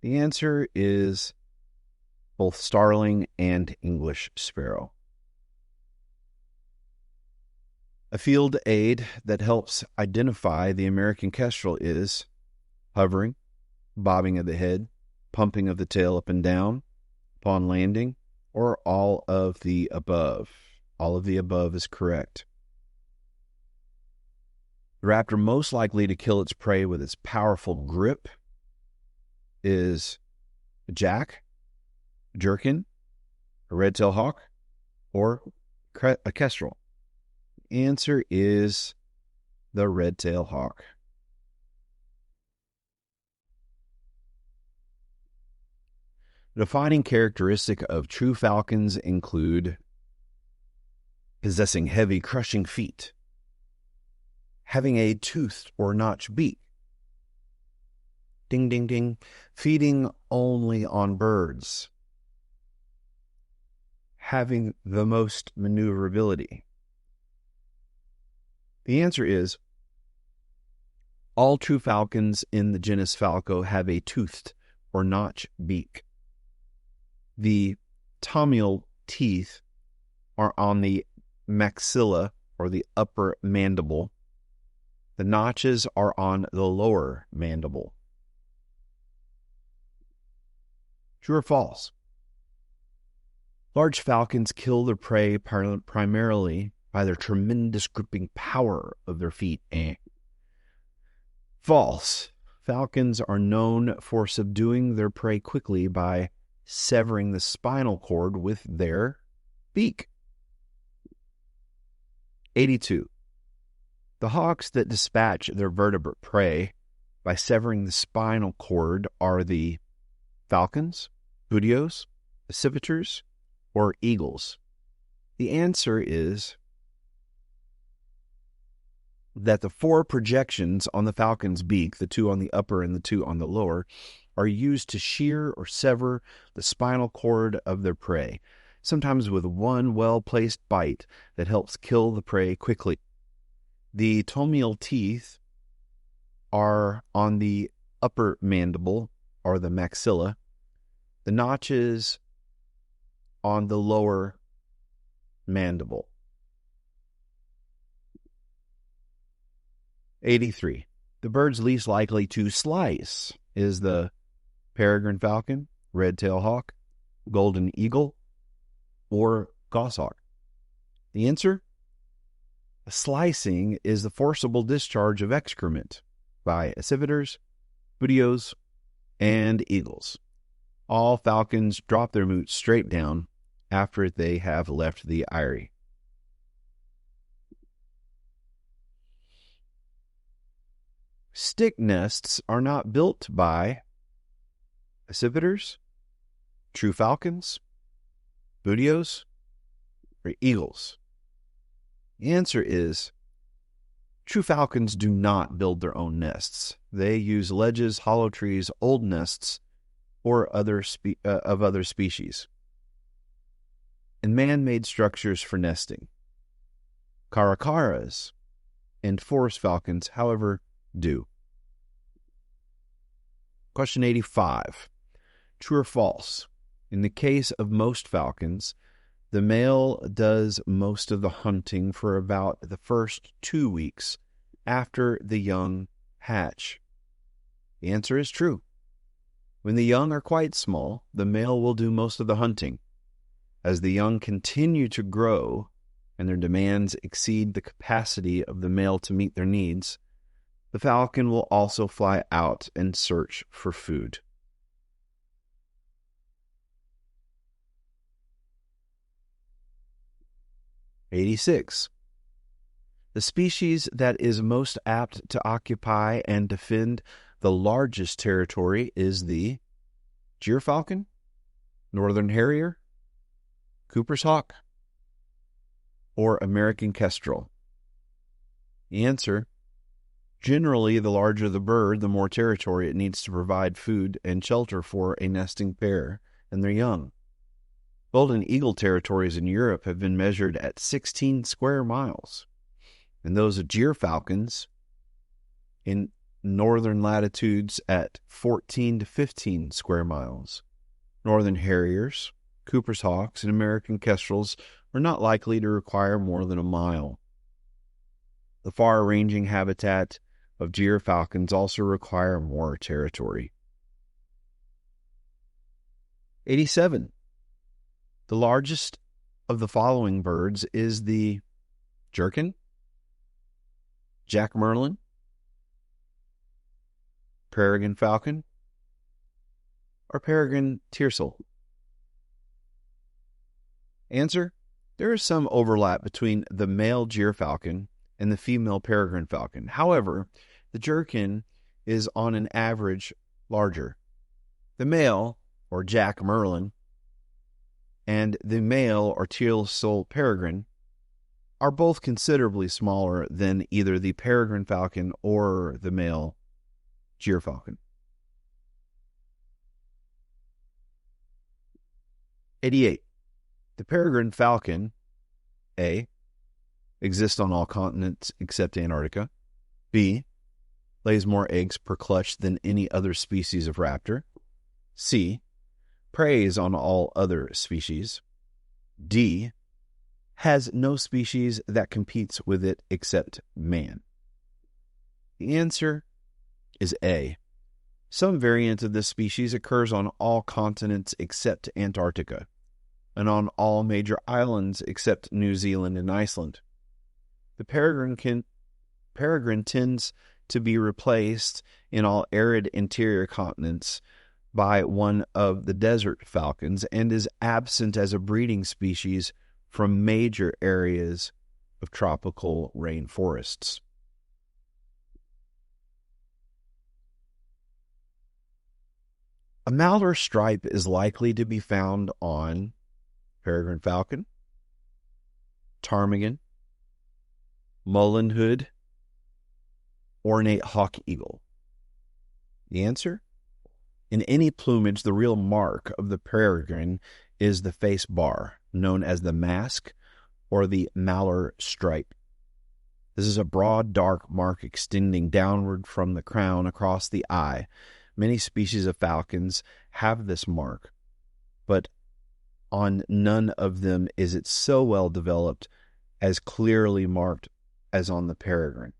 The answer is both starling and English sparrow. A field aid that helps identify the American kestrel is hovering, bobbing of the head, pumping of the tail up and down upon landing, or all of the above. All of the above is correct. The raptor most likely to kill its prey with its powerful grip is a jack, a jerkin, a red-tailed hawk, or a kestrel. The answer is the red-tailed hawk. The defining characteristic of true falcons include possessing heavy, crushing feet, having a toothed or notched beak, ding, ding, ding, feeding only on birds, having the most maneuverability. The answer is all true falcons in the genus Falco have a toothed or notched beak. The tomial teeth are on the maxilla or the upper mandible. The notches are on the lower mandible. True or false? Large falcons kill their prey primarily by their tremendous gripping power of their feet. False. Falcons are known for subduing their prey quickly by severing the spinal cord with their beak. 82. The hawks that dispatch their vertebrate prey by severing the spinal cord are the falcons, bootios, accipiters, or eagles. The answer is that the 4 projections on the falcon's beak, the 2 on the upper and the 2 on the lower, are used to shear or sever the spinal cord of their prey, sometimes with one well-placed bite that helps kill the prey quickly. The tomial teeth are on the upper mandible, or the maxilla. The notches on the lower mandible. 83. The birds least likely to slice is the peregrine falcon, red-tailed hawk, golden eagle, or goshawk. The answer? Slicing is the forcible discharge of excrement by accipiters, butios, and eagles. All falcons drop their moots straight down after they have left the eyrie. Stick nests are not built by accipiters, true falcons, butios, or eagles. The answer is true falcons do not build their own nests. They use ledges, hollow trees, old nests, or other species, and man-made structures for nesting. Caracaras and forest falcons, however, do. Question 85. True or false? In the case of most falcons, the male does most of the hunting for about the first 2 weeks after the young hatch. The answer is true. When the young are quite small, the male will do most of the hunting. As the young continue to grow and their demands exceed the capacity of the male to meet their needs, the falcon will also fly out and search for food. '86. The species that is most apt to occupy and defend the largest territory is the gyrfalcon, northern harrier, Cooper's hawk, or American kestrel. The answer: generally, the larger the bird, the more territory it needs to provide food and shelter for a nesting pair and their young. Golden eagle territories in Europe have been measured at 16 square miles, and those of gyrfalcons in northern latitudes at 14 to 15 square miles. Northern harriers, Cooper's hawks, and American kestrels are not likely to require more than a mile. The far-ranging habitat of gyrfalcons also require more territory. 87. The largest of the following birds is the jerkin, Jack Merlin, peregrine falcon, or peregrine tiercel. Answer: there is some overlap between the male gyrfalcon and the female peregrine falcon. However, the jerkin is on an average larger. The male, or Jack Merlin, and the male, or tiercel peregrine, are both considerably smaller than either the peregrine falcon or the male gyrfalcon. 88. The peregrine falcon, A, exists on all continents except Antarctica. B, lays more eggs per clutch than any other species of raptor. C, preys on all other species. D, has no species that competes with it except man. The answer is A. Some variant of this species occurs on all continents except Antarctica, and on all major islands except New Zealand and Iceland. The peregrine tends to be replaced in all arid interior continents by one of the desert falcons and is absent as a breeding species from major areas of tropical rainforests. A malar stripe is likely to be found on peregrine falcon, ptarmigan, mullen hood, ornate hawk eagle. The answer? In any plumage, the real mark of the peregrine is the face bar, known as the mask or the malar stripe. This is a broad, dark mark extending downward from the crown across the eye. Many species of falcons have this mark, but on none of them is it so well developed as clearly marked as on the peregrine.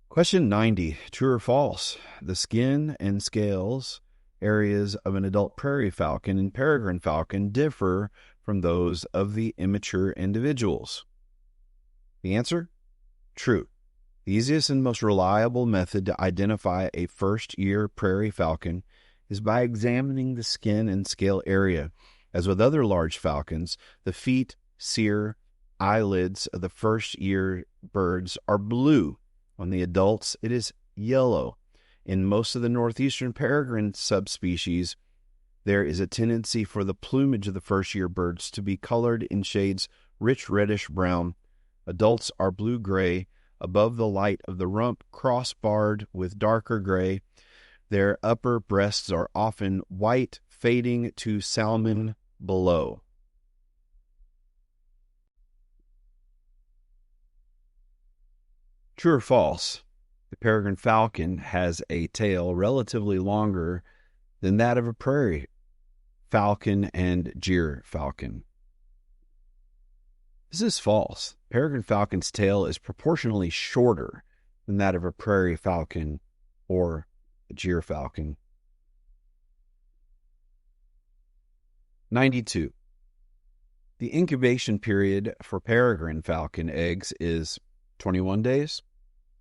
Question 90, true or false? The skin and scales areas of an adult prairie falcon and peregrine falcon differ from those of the immature individuals? The answer? True. The easiest and most reliable method to identify a first-year prairie falcon is by examining the skin and scale area. As with other large falcons, the feet, cere, eyelids of the first-year birds are blue. On the adults, it is yellow. In most of the northeastern peregrine subspecies, there is a tendency for the plumage of the first-year birds to be colored in shades rich reddish-brown. Adults are blue-gray above the light of the rump, cross-barred with darker gray. Their upper breasts are often white, fading to salmon below. True or false? The peregrine falcon has a tail relatively longer than that of a prairie falcon and gyr falcon. This is false. Peregrine falcon's tail is proportionally shorter than that of a prairie falcon or a gyr falcon. 92. The incubation period for peregrine falcon eggs is 21 days,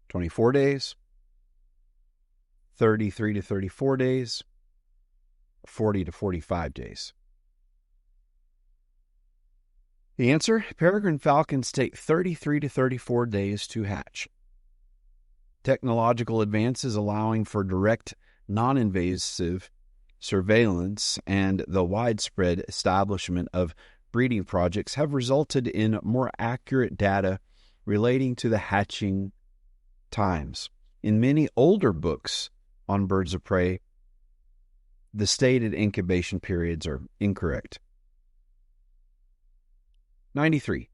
24 days, 33 to 34 days, 40 to 45 days. The answer? Peregrine falcons take 33 to 34 days to hatch. Technological advances allowing for direct, non-invasive surveillance and the widespread establishment of breeding projects have resulted in more accurate data relating to the hatching times. In many older books on birds of prey, the stated incubation periods are incorrect. 93.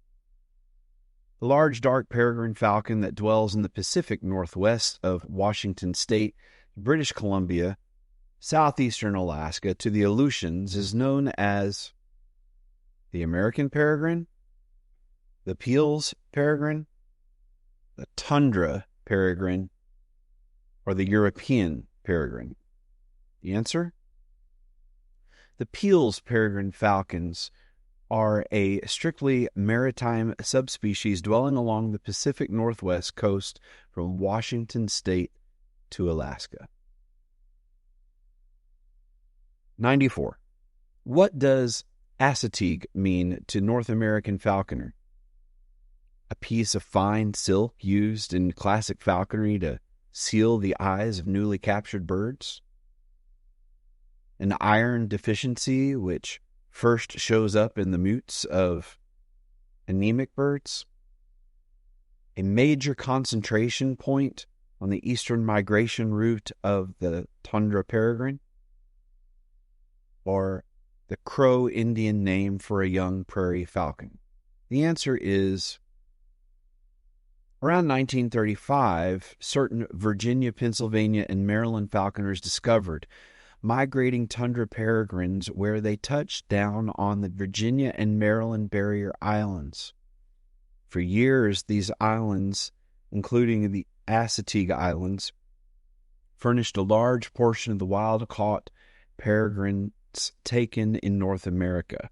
The large dark peregrine falcon that dwells in the Pacific Northwest of Washington State, British Columbia, southeastern Alaska to the Aleutians is known as the American peregrine, the Peale's peregrine, the tundra peregrine, or the European peregrine. The answer? The Peale's peregrine falcons are a strictly maritime subspecies dwelling along the Pacific Northwest coast from Washington State to Alaska. 94. What does assateague mean to North American falconer? A piece of fine silk used in classic falconry to seal the eyes of newly captured birds? An iron deficiency which first shows up in the mutes of anemic birds? A major concentration point on the eastern migration route of the tundra peregrine? Or the Crow Indian name for a young prairie falcon? The answer is around 1935, certain Virginia, Pennsylvania, and Maryland falconers discovered migrating tundra peregrines where they touched down on the Virginia and Maryland barrier islands. For years, these islands, including the Assateague Islands, furnished a large portion of the wild-caught peregrines taken in North America.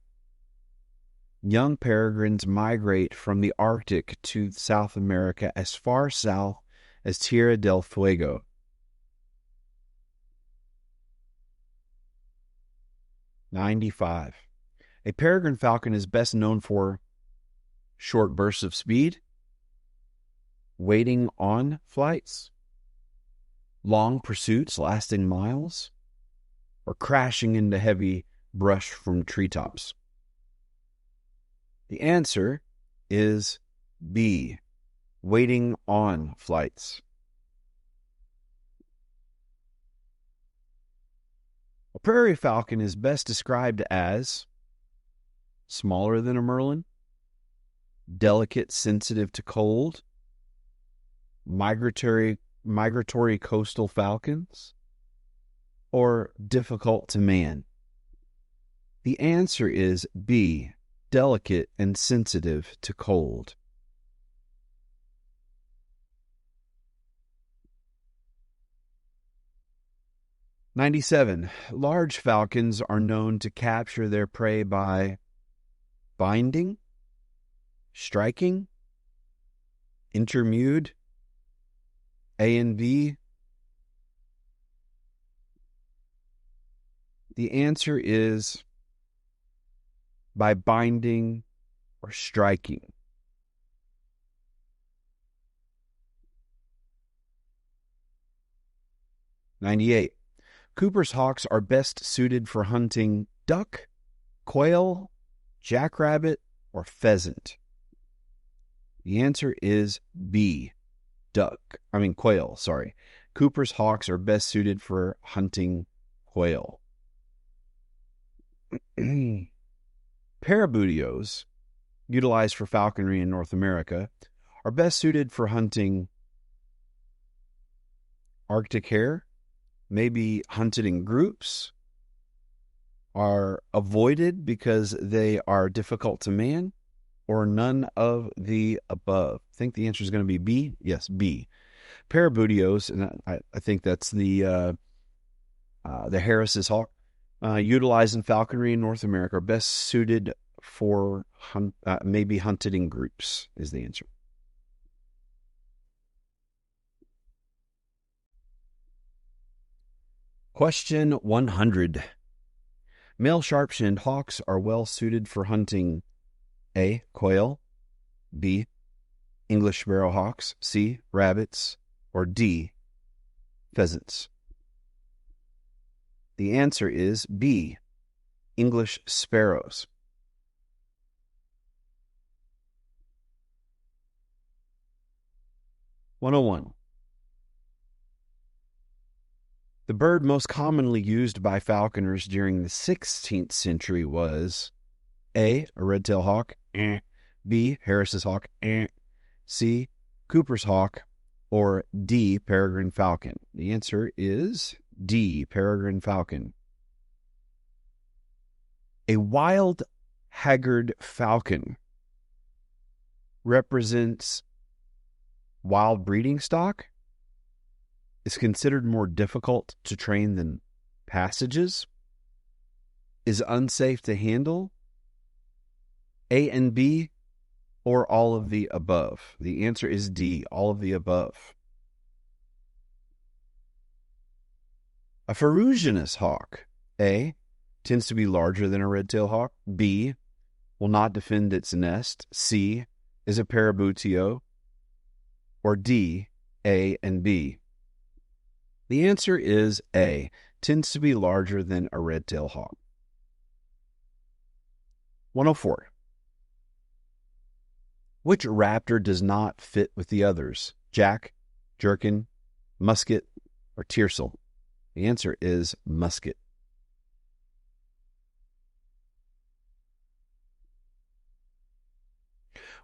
Young peregrines migrate from the Arctic to South America as far south as Tierra del Fuego. 95. A peregrine falcon is best known for short bursts of speed, waiting on flights, long pursuits lasting miles, or crashing into heavy brush from treetops. The answer is B, waiting on flights. A prairie falcon is best described as smaller than a merlin, delicate, sensitive to cold, migratory coastal falcons, or difficult to man. The answer is B, delicate and sensitive to cold. '97. Large falcons are known to capture their prey by binding, striking, intermewed, A and B? The answer is by binding or striking. '98. Cooper's hawks are best suited for hunting duck, quail, jackrabbit, or pheasant. The answer is B, quail, sorry. Cooper's hawks are best suited for hunting quail. Parabutios, utilized for falconry in North America, are best suited for hunting Arctic hare, maybe hunted in groups, are avoided because they are difficult to man, or none of the above. I think the answer is going to be B. Yes, B. Parabutios, and I think that's the Harris's hawk, utilized in falconry in North America, are best suited for maybe hunted in groups, is the answer. Question 100. Male sharp-shinned hawks are well suited for hunting A, quail, B, English sparrowhawks, C, rabbits, or D, pheasants. The answer is B, English sparrows. 101. The bird most commonly used by falconers during the 16th century was A, a red-tailed hawk, B, Harris's hawk, C, Cooper's hawk, or D, peregrine falcon. The answer is D, peregrine falcon. A wild haggard falcon represents wild breeding stock, is considered more difficult to train than passages, is unsafe to handle, A and B, or all of the above. The answer is D, all of the above. A ferruginous hawk, A, tends to be larger than a red-tailed hawk, B, will not defend its nest, C, is a parabutio, or D, A and B. The answer is A, tends to be larger than a red-tailed hawk. 104. Which raptor does not fit with the others? Jack, jerkin, musket, or tiercel? The answer is musket.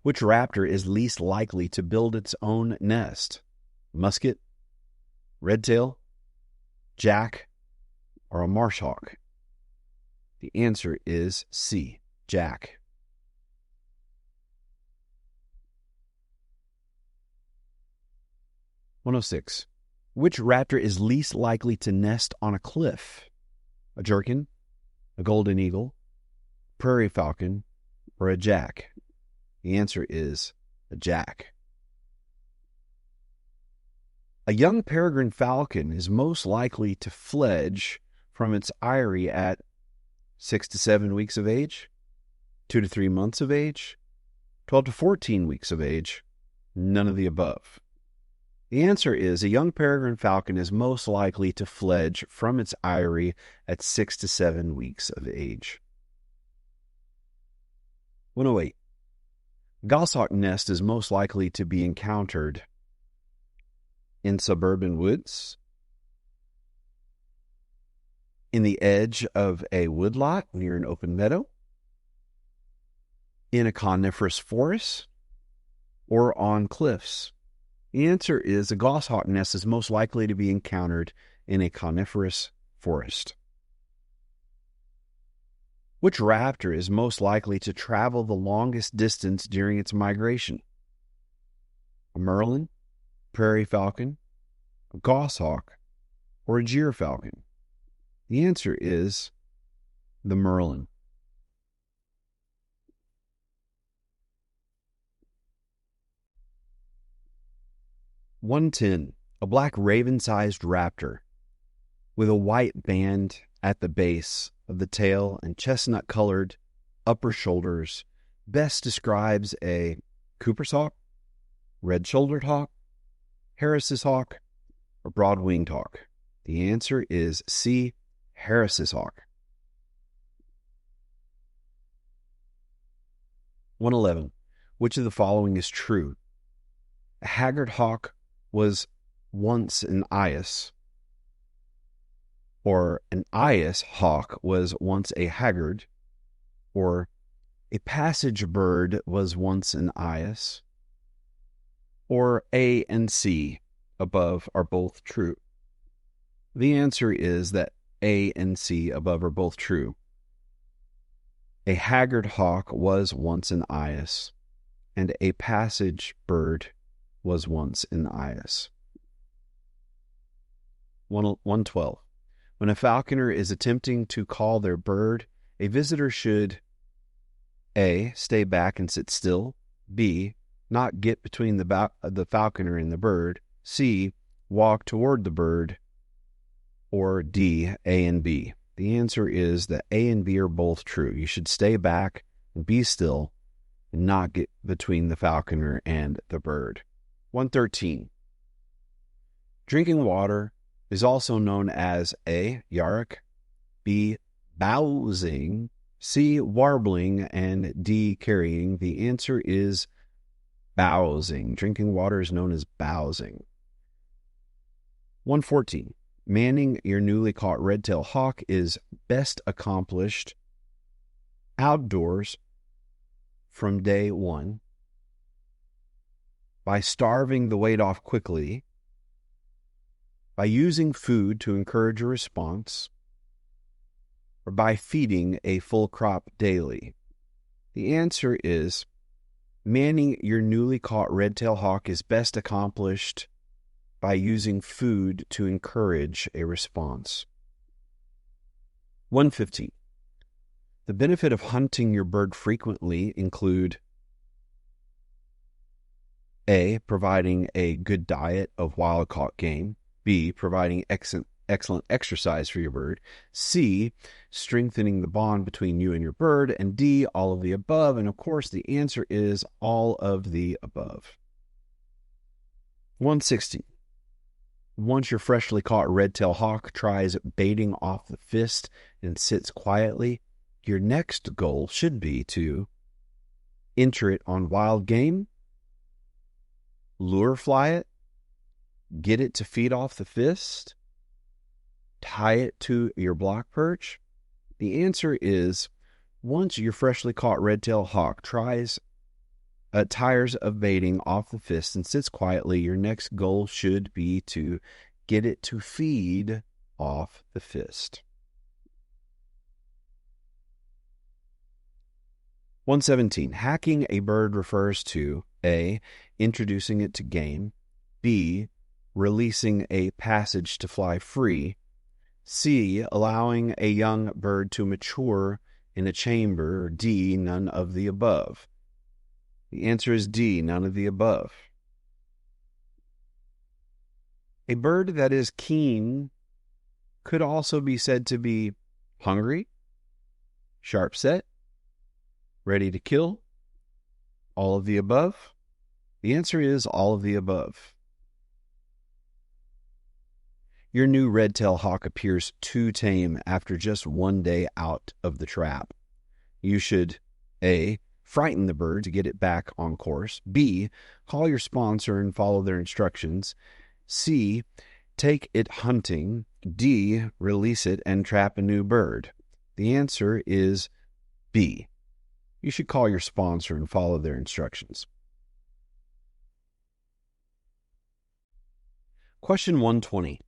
Which raptor is least likely to build its own nest? Musket, redtail, jack, or a marsh hawk? The answer is C, jack. 106. Which raptor is least likely to nest on a cliff? A jerkin, a golden eagle, prairie falcon, or a jack? The answer is a jack. A young peregrine falcon is most likely to fledge from its eyrie at 6 to 7 weeks of age, 2 to 3 months of age, 12 to 14 weeks of age, none of the above. The answer is a young peregrine falcon is most likely to fledge from its eyrie at 6 to 7 weeks of age. 108. Goshawk nest is most likely to be encountered in suburban woods, in the edge of a woodlot near an open meadow, in a coniferous forest, or on cliffs. The answer is a goshawk nest is most likely to be encountered in a coniferous forest. Which raptor is most likely to travel the longest distance during its migration? A merlin, prairie falcon, a goshawk, or a gyrfalcon? The answer is the merlin. 110. A black raven-sized raptor with a white band at the base of the tail and chestnut-colored upper shoulders best describes a Cooper's hawk, red-shouldered hawk, Harris's hawk, or broad-winged hawk. The answer is C, Harris's hawk. 111. Which of the following is true? A haggard hawk was once an eyas, or an eyas hawk was once a haggard, or a passage bird was once an eyas, or A and C above are both true. The answer is that A and C above are both true. A haggard hawk was once an eyas, and a passage bird was once an eyas. 112. When a falconer is attempting to call their bird, a visitor should A, stay back and sit still, B, not get between the falconer and the bird, C, walk toward the bird, or D, A and B. The answer is that A and B are both true. You should stay back and be still and not get between the falconer and the bird. 113. Drinking water is also known as A, yarrick, B, bowsing, C, warbling, and D, carrying. The answer is bowsing. Drinking water is known as bowsing. 114. Manning your newly caught red-tailed hawk is best accomplished outdoors from day one by starving the weight off quickly, by using food to encourage a response, or by feeding a full crop daily. The answer is manning your newly caught red-tailed hawk is best accomplished by using food to encourage a response. 115. The benefit of hunting your bird frequently include A, providing a good diet of wild-caught game, B, providing excellent exercise for your bird, C, strengthening the bond between you and your bird, and D, all of the above. And of course, the answer is all of the above. 116. Once your freshly caught red-tailed hawk tries baiting off the fist and sits quietly, your next goal should be to enter it on wild game, lure fly it, get it to feed off the fist, tie it to your block perch. The answer is once your freshly caught red-tailed hawk tires of baiting off the fist and sits quietly, your next goal should be to get it to feed off the fist. 117. Hacking a bird refers to A, introducing it to game, B, releasing a passage to fly free, C, allowing a young bird to mature in a chamber, or D, none of the above. The answer is D, none of the above. A bird that is keen could also be said to be hungry, sharp set, ready to kill, all of the above. The answer is all of the above. Your new red-tailed hawk appears too tame after just one day out of the trap. You should A, frighten the bird to get it back on course, B, call your sponsor and follow their instructions, C, take it hunting, D, release it and trap a new bird. The answer is B. You should call your sponsor and follow their instructions. Question 120.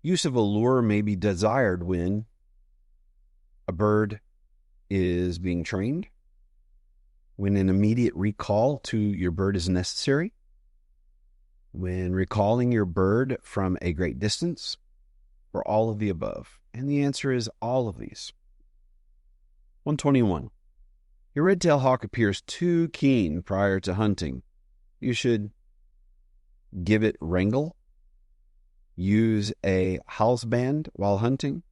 Use of a lure may be desired when a bird is being trained, when an immediate recall to your bird is necessary, when recalling your bird from a great distance, or all of the above. And the answer is all of these. 121. Your red-tailed hawk appears too keen prior to hunting. You should give it wrangle, use a halsband while hunting,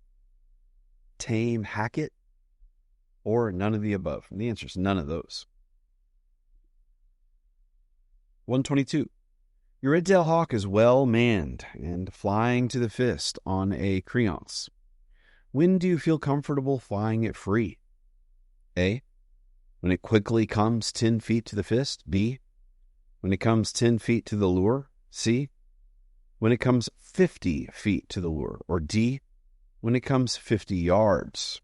tame hacket, or none of the above? And the answer is none of those. 122. Your red-tailed hawk is well manned and flying to the fist on a creance. When do you feel comfortable flying it free? A, when it quickly comes 10 feet to the fist. B, when it comes 10 feet to the lure. C, when it comes 50 feet to the lure. Or D, when it comes 50 yards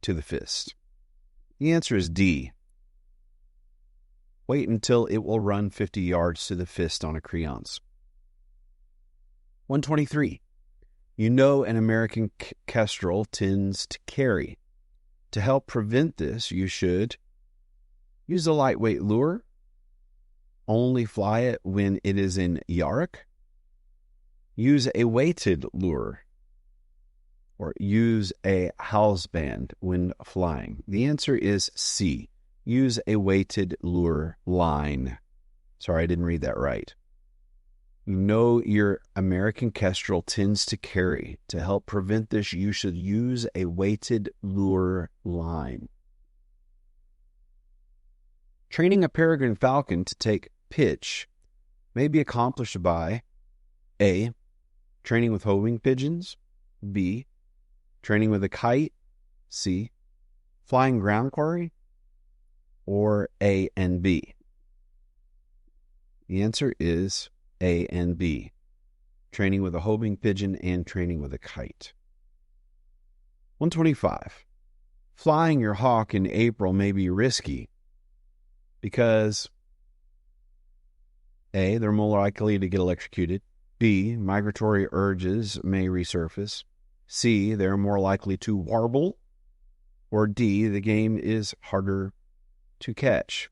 to the fist. The answer is D. Wait until it will run 50 yards to the fist on a creance. 123. You know an American kestrel tends to carry. To help prevent this, you should use a lightweight lure, only fly it when it is in Yarok, use a weighted lure, or use a halsband when flying. The answer is C. Use a weighted lure line. Sorry, I didn't read that right. You know your American kestrel tends to carry. To help prevent this, you should use a weighted lure line. Training a peregrine falcon to take pitch may be accomplished by A, training with homing pigeons, B, training with a kite, C, flying ground quarry, or A and B. The answer is A and B, training with a homing pigeon and training with a kite. 125. Flying your hawk in April may be risky because A, they're more likely to get electrocuted. B, migratory urges may resurface. C, they're more likely to warble. Or D, the game is harder to catch.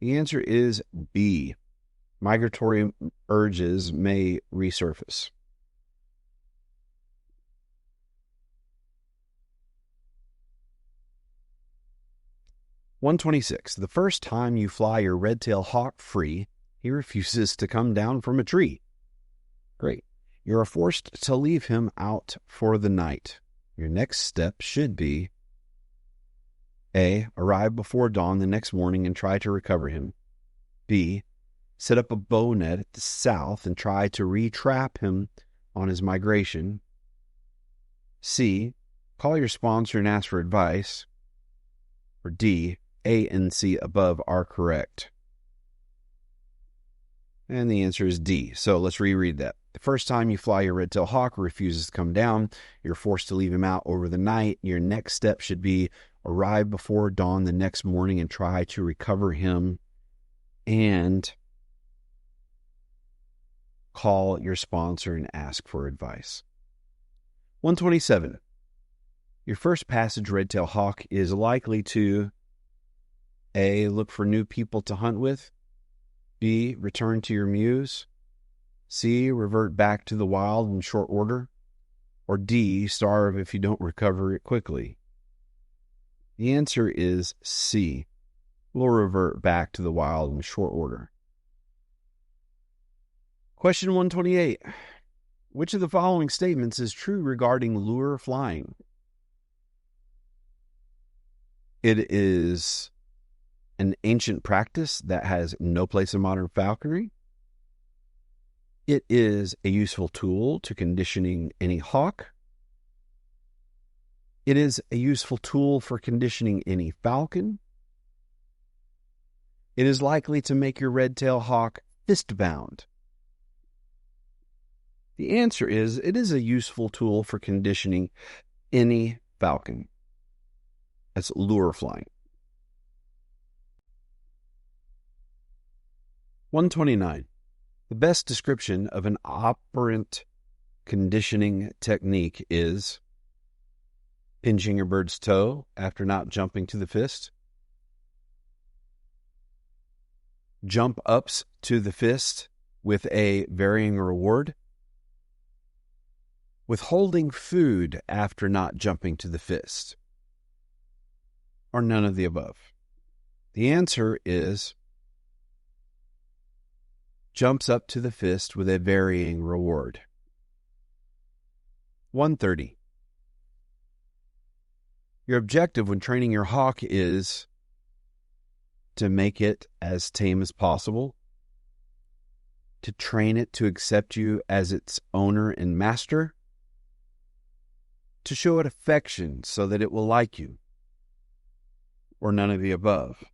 The answer is B. Migratory urges may resurface. 126. The first time you fly your red-tailed hawk free, he refuses to come down from a tree. Great. You are forced to leave him out for the night. Your next step should be A, arrive before dawn the next morning and try to recover him. B, set up a bow net at the south and try to re-trap him on his migration. C, call your sponsor and ask for advice. Or D, A and C above are correct. And the answer is D. So let's reread that. The first time you fly your red-tailed hawk refuses to come down, you're forced to leave him out over the night. Your next step should be arrive before dawn the next morning and try to recover him, and call your sponsor and ask for advice. 127. Your first passage red-tailed hawk is likely to A, look for new people to hunt with. B, return to your muse. C, revert back to the wild in short order. Or D, starve if you don't recover it quickly. The answer is C. We'll revert back to the wild in short order. Question 128. Which of the following statements is true regarding lure flying? It is an ancient practice that has no place in modern falconry. It is a useful tool to conditioning any hawk. It is a useful tool for conditioning any falcon. It is likely to make your red-tailed hawk fist-bound. The answer is, it is a useful tool for conditioning any falcon. That's lure flying. 129. The best description of an operant conditioning technique is pinching your bird's toe after not jumping to the fist, jump ups to the fist with a varying reward, withholding food after not jumping to the fist, or none of the above. The answer is jumps up to the fist with a varying reward. 130. Your objective when training your hawk is to make it as tame as possible, to train it to accept you as its owner and master, to show it affection so that it will like you, or none of the above.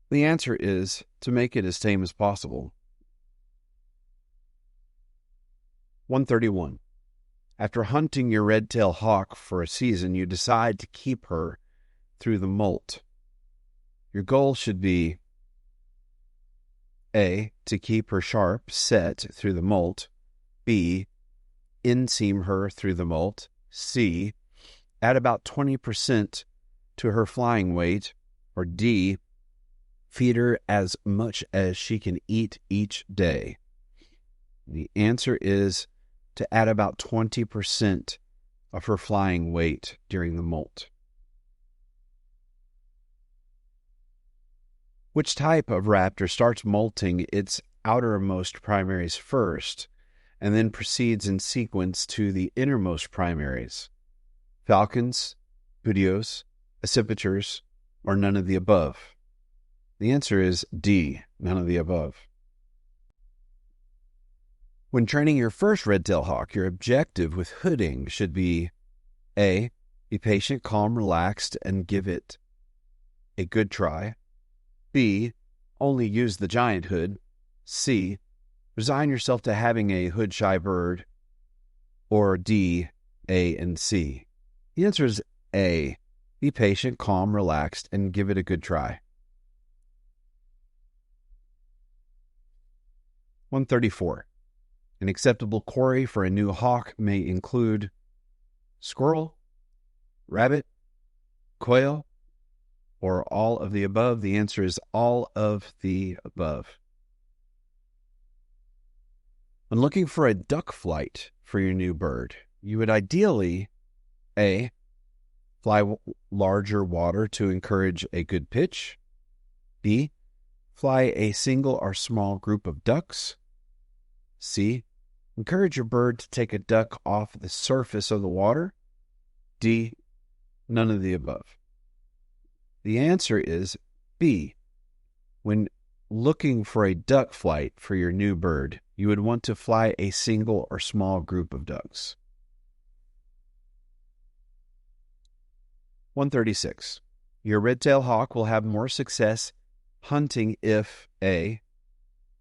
The answer is to make it as tame as possible. 131. After hunting your red-tailed hawk for a season, you decide to keep her through the molt. Your goal should be A, to keep her sharp, set through the molt. B, inseam her through the molt. C, add about 20% to her flying weight. Or D, feed her as much as she can eat each day. The answer is to add about 20% of her flying weight during the molt. Which type of raptor starts molting its outermost primaries first and then proceeds in sequence to the innermost primaries? Falcons, Budios, accipiters, or none of the above? The answer is D, none of the above. When training your first red-tailed hawk, your objective with hooding should be A, be patient, calm, relaxed, and give it a good try. B, only use the giant hood. C, resign yourself to having a hood-shy bird. Or D, A and C. The answer is A, be patient, calm, relaxed, and give it a good try. 134. An acceptable quarry for a new hawk may include squirrel, rabbit, quail, or all of the above. The answer is all of the above. When looking for a duck flight for your new bird, you would ideally A, fly larger water to encourage a good pitch. B, fly a single or small group of ducks. C, encourage your bird to take a duck off the surface of the water. D, none of the above. The answer is B. When looking for a duck flight for your new bird, you would want to fly a single or small group of ducks. 136. Your red-tailed hawk will have more success hunting if A,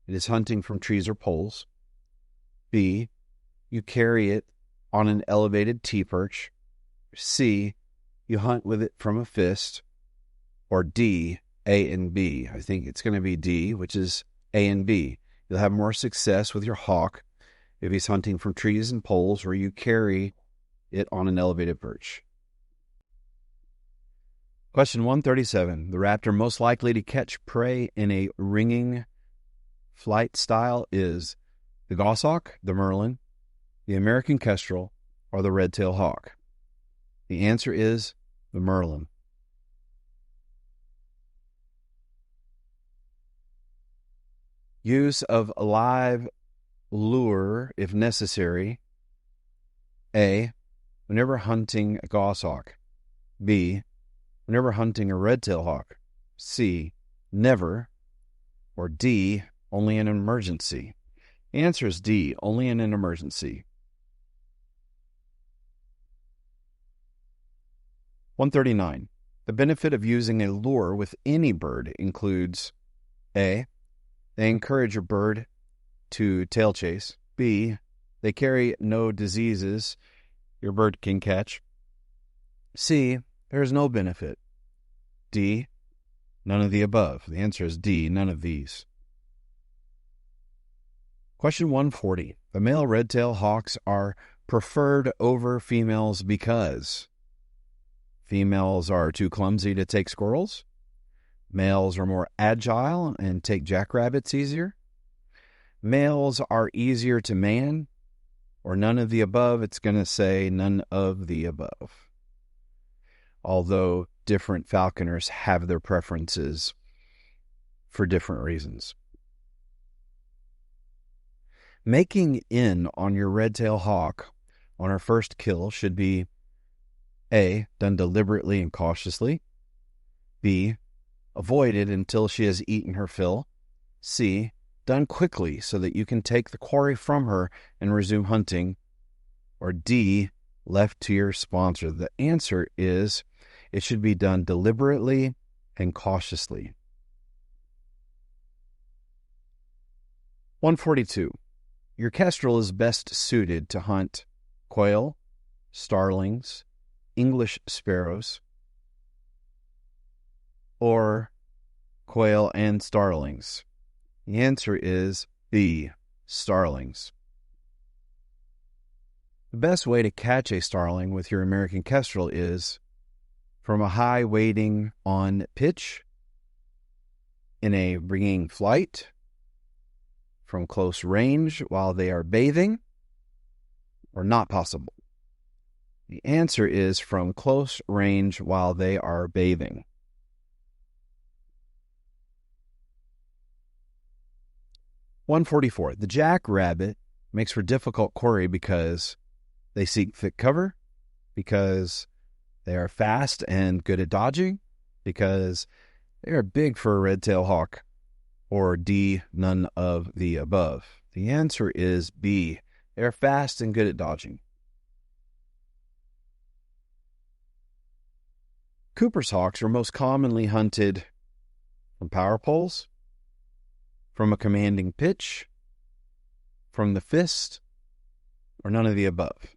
it is hunting from trees or poles. B, you carry it on an elevated T-perch. C, you hunt with it from a fist. Or D, A and B. I think it's going to be D, which is A and B. You'll have more success with your hawk if he's hunting from trees and poles where you carry it on an elevated perch. Question 137. The raptor most likely to catch prey in a ringing flight style is the goshawk, the merlin, the American kestrel, or the red-tailed hawk. The answer is the merlin. Use of a live lure if necessary. A, whenever hunting a goshawk. B, whenever hunting a red-tailed hawk. C, never. Or D, only in an emergency. The answer is D, only in an emergency. 139. The benefit of using a lure with any bird includes A, they encourage your bird to tail chase. B, they carry no diseases your bird can catch. C, there is no benefit. D, none of the above. The answer is D, none of these. Question 140. The male red-tailed hawks are preferred over females because females are too clumsy to take squirrels. Males are more agile and take jackrabbits easier. Males are easier to man, or none of the above. It's going to say none of the above. Although different falconers have their preferences for different reasons. Making in on your red-tailed hawk on her first kill should be A, done deliberately and cautiously. B, avoided until she has eaten her fill. C, done quickly so that you can take the quarry from her and resume hunting. Or D, left to your sponsor. The answer is it should be done deliberately and cautiously. 142. Your kestrel is best suited to hunt quail, starlings, English sparrows, or quail and starlings. The answer is B, starlings. The best way to catch a starling with your American kestrel is from a high waiting on pitch, in a bringing flight, from close range while they are bathing, or not possible. The answer is from close range while they are bathing. .144. The jackrabbit makes for difficult quarry because they seek thick cover, because they are fast and good at dodging, because they are big for a red-tailed hawk, or D, none of the above. The answer is B. They are fast and good at dodging. Cooper's hawks are most commonly hunted from power poles, from a commanding pitch, from the fist, or none of the above.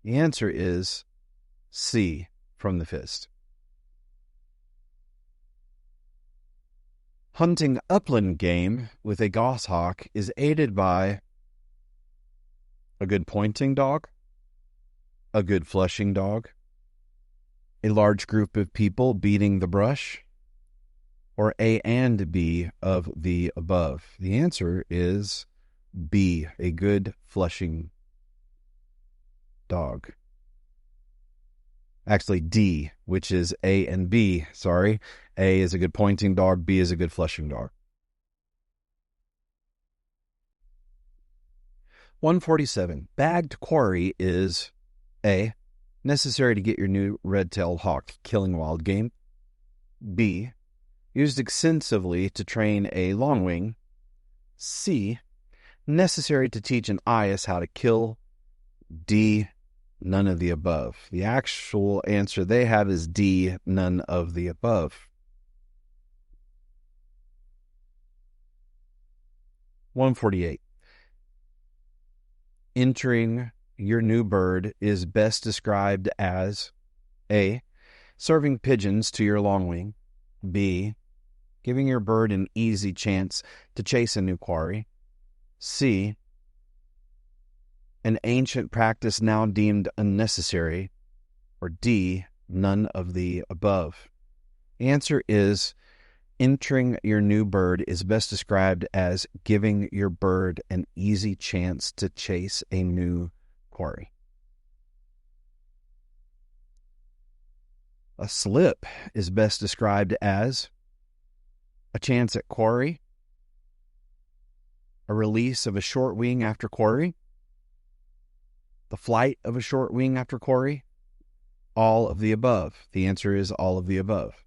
The answer is C, from the fist. Hunting upland game with a goshawk is aided by a good pointing dog, a good flushing dog, a large group of people beating the brush, or A and B of the above. The answer is B, a good flushing dog. Actually, D, which is A and B. Sorry. A is a good pointing dog. B is a good flushing dog. 147. Bagged quarry is A, necessary to get your new red-tailed hawk killing wild game. B, used extensively to train a longwing. C, necessary to teach an eyas how to kill. D, none of the above. The actual answer they have is D, none of the above. 148. Entering your new bird is best described as A, serving pigeons to your longwing. B, giving your bird an easy chance to chase a new quarry. C, an ancient practice now deemed unnecessary. Or D, none of the above. The answer is entering your new bird is best described as giving your bird an easy chance to chase a new quarry. A slip is best described as a chance at quarry, a release of a short wing after quarry, the flight of a short wing after quarry, all of the above. The answer is all of the above.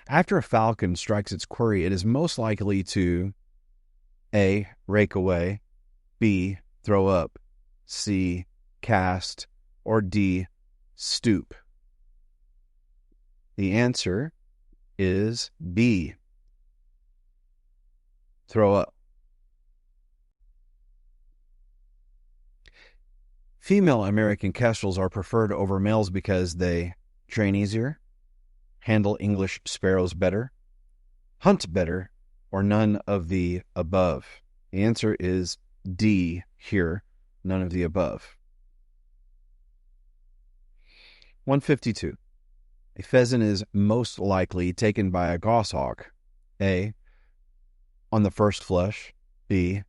After a falcon strikes its quarry, it is most likely to A, rake away, B, throw up, C, cast, or D, stoop. The answer is B, throw up. Female American kestrels are preferred over males because they train easier, handle English sparrows better, hunt better, or none of the above. The answer is D here, none of the above. 152. A pheasant is most likely taken by a goshawk. A, on the first flush. B,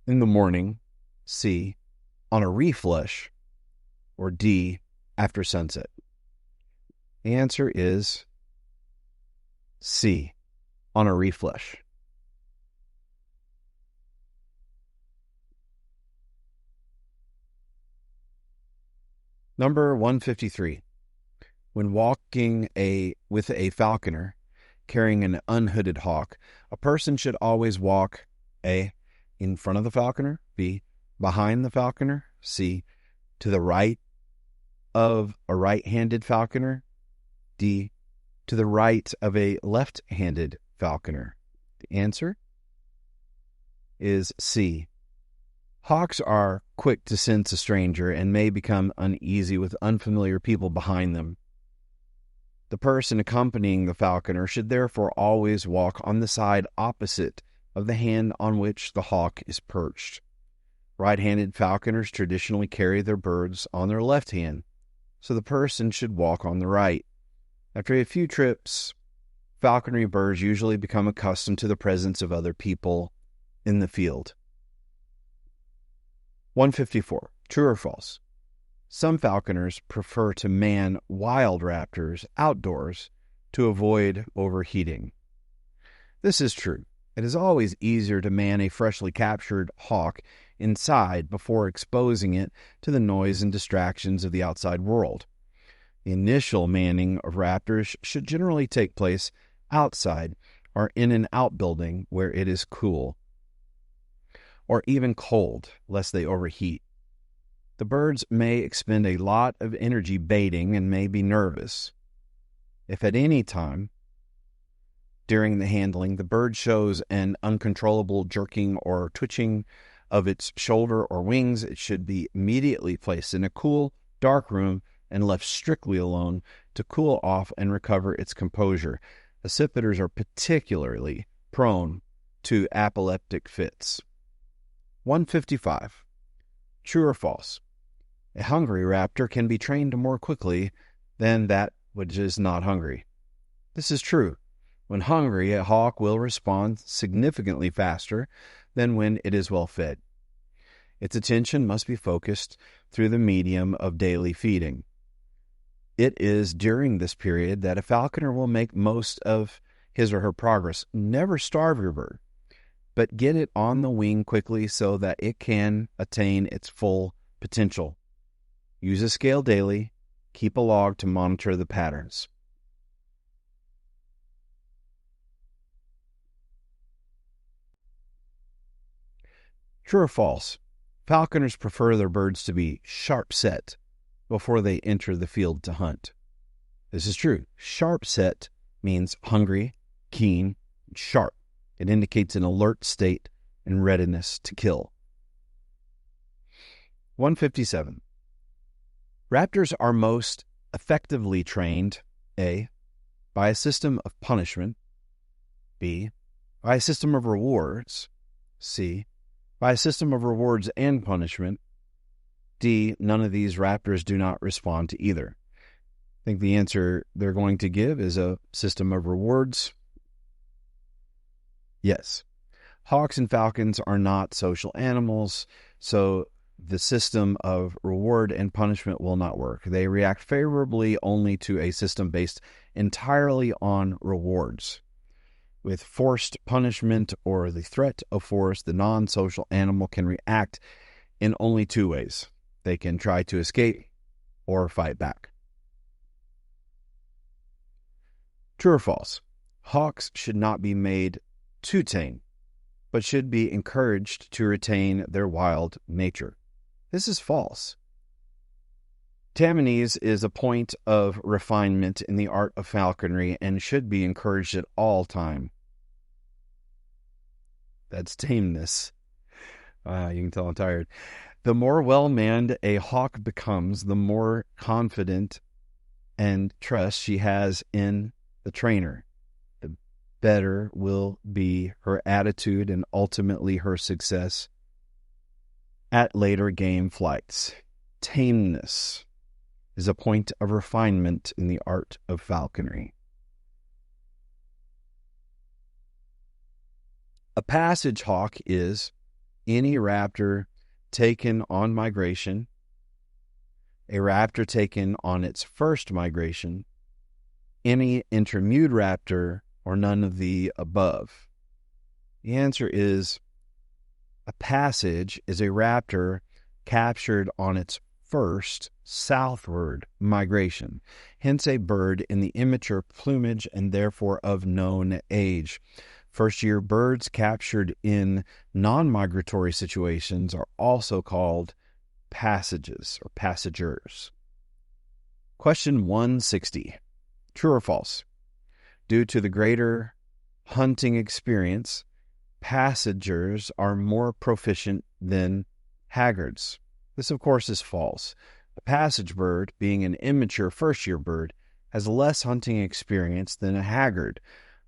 in the morning. C, on a reflush. Or D, after sunset. The answer is C, on a reflush. Number 153. When walking with a falconer carrying an unhooded hawk, a person should always walk A, in front of the falconer, B, behind the falconer, C, to the right of a right-handed falconer, D, to the right of a left-handed falconer. The answer is C. Hawks are quick to sense a stranger and may become uneasy with unfamiliar people behind them. The person accompanying the falconer should therefore always walk on the side opposite of the hand on which the hawk is perched. Right-handed falconers traditionally carry their birds on their left hand, so the person should walk on the right. After a few trips, falconry birds usually become accustomed to the presence of other people in the field. 154. True or false? Some falconers prefer to man wild raptors outdoors to avoid overheating. This is true. It is always easier to man a freshly captured hawk inside before exposing it to the noise and distractions of the outside world. The initial manning of raptors should generally take place outside or in an outbuilding where it is cool or even cold, lest they overheat. The birds may expend a lot of energy baiting and may be nervous. If at any time during the handling the bird shows an uncontrollable jerking or twitching of its shoulder or wings, it should be immediately placed in a cool, dark room and left strictly alone to cool off and recover its composure. Accipiters are particularly prone to epileptic fits. 155. True or false? A hungry raptor can be trained more quickly than that which is not hungry. This is true. When hungry, a hawk will respond significantly faster than when it is well fed. Its attention must be focused through the medium of daily feeding. It is during this period that a falconer will make most of his or her progress. Never starve your bird, but get it on the wing quickly so that it can attain its full potential. Use a scale daily. Keep a log to monitor the patterns. True or false? Falconers prefer their birds to be sharp set before they enter the field to hunt. This is true. Sharp set means hungry, keen, and sharp. It indicates an alert state and readiness to kill. 157. Raptors are most effectively trained, A, by a system of punishment, B, by a system of rewards, C, by a system of rewards and punishment, D, none of these raptors do not respond to either. I think the answer they're going to give is a system of rewards. Yes. Hawks and falcons are not social animals, so the system of reward and punishment will not work. They react favorably only to a system based entirely on rewards. With forced punishment or the threat of force, the non-social animal can react in only two ways. They can try to escape or fight back. True or false? Hawks should not be made too tame, but should be encouraged to retain their wild nature. This is false. Tamenese is a point of refinement in the art of falconry and should be encouraged at all time. That's tameness. You can tell I'm tired. The more well-manned a hawk becomes, the more confident and trust she has in the trainer. The better will be her attitude and ultimately her success at later game flights. Tameness is a point of refinement in the art of falconry. A passage hawk is any raptor taken on migration, a raptor taken on its first migration, any intermewed raptor, or none of the above. The answer is a passage is a raptor captured on its first southward migration, hence a bird in the immature plumage and therefore of known age. First-year birds captured in non-migratory situations are also called passages or passagers. Question 160. True or false? Due to the greater hunting experience, passagers are more proficient than haggards. This, of course, is false. A passage bird, being an immature first-year bird, has less hunting experience than a haggard,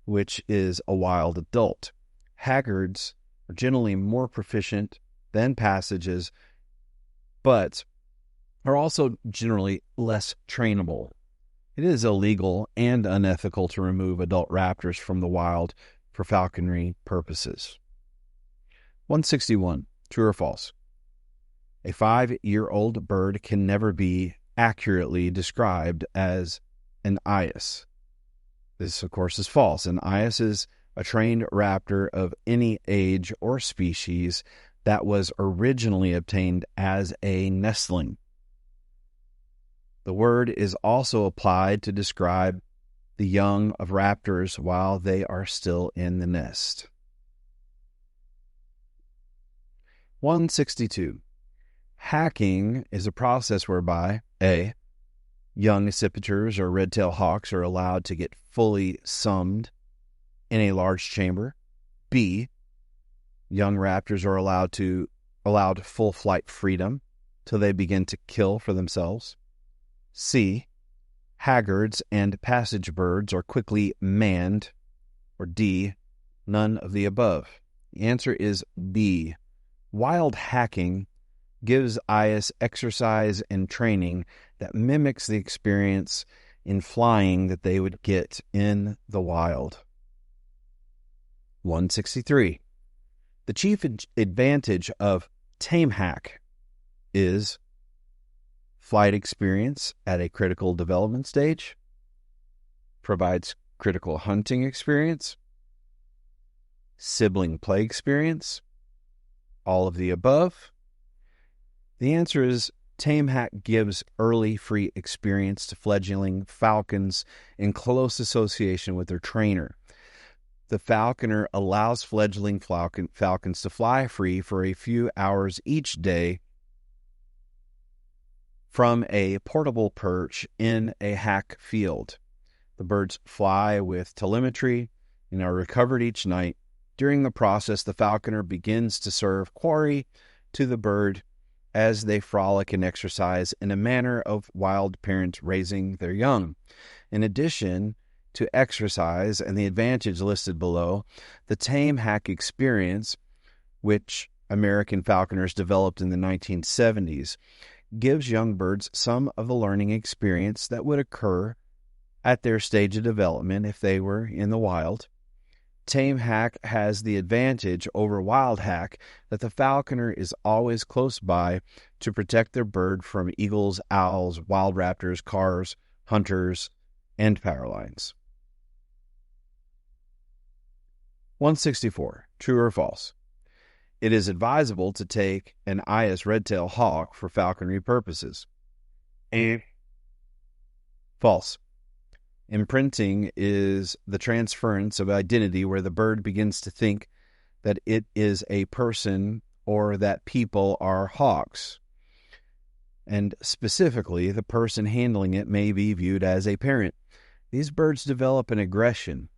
which is a wild adult. Haggards are generally more proficient than passages, but are also generally less trainable. It is illegal and unethical to remove adult raptors from the wild for falconry purposes. 161. True or false? A 5-year-old bird can never be accurately described as an eyas. This, of course, is false. An eyas is a trained raptor of any age or species that was originally obtained as a nestling. The word is also applied to describe the young of raptors while they are still in the nest. 162. Hacking is a process whereby A. Young accipiters or red-tailed hawks are allowed to get fully summed in a large chamber. B. Young raptors are allowed full flight freedom till they begin to kill for themselves. C. Haggards and passage birds are quickly manned. Or D. None of the above. The answer is B. Wild hacking gives eyas exercise and training that mimics the experience in flying that they would get in the wild. 163. The chief advantage of tame hack is flight experience at a critical development stage, provides critical hunting experience, sibling play experience, all of the above. The answer is tame hack gives early free experience to fledgling falcons in close association with their trainer. The falconer allows fledgling falcons to fly free for a few hours each day from a portable perch in a hack field. The birds fly with telemetry and are recovered each night. During the process, the falconer begins to serve quarry to the bird as they frolic and exercise in a manner of wild parents raising their young. In addition to exercise and the advantage listed below, the tame hack experience, which American falconers developed in the 1970s, gives young birds some of the learning experience that would occur at their stage of development if they were in the wild. Tame hack has the advantage over wild hack that the falconer is always close by to protect their bird from eagles, owls, wild raptors, cars, hunters, and power lines. 164. True or false? It is advisable to take an eyas red-tailed hawk for falconry purposes. A. False. Imprinting is the transference of identity where the bird begins to think that it is a person or that people are hawks. And specifically, the person handling it may be viewed as a parent. These birds develop an aggression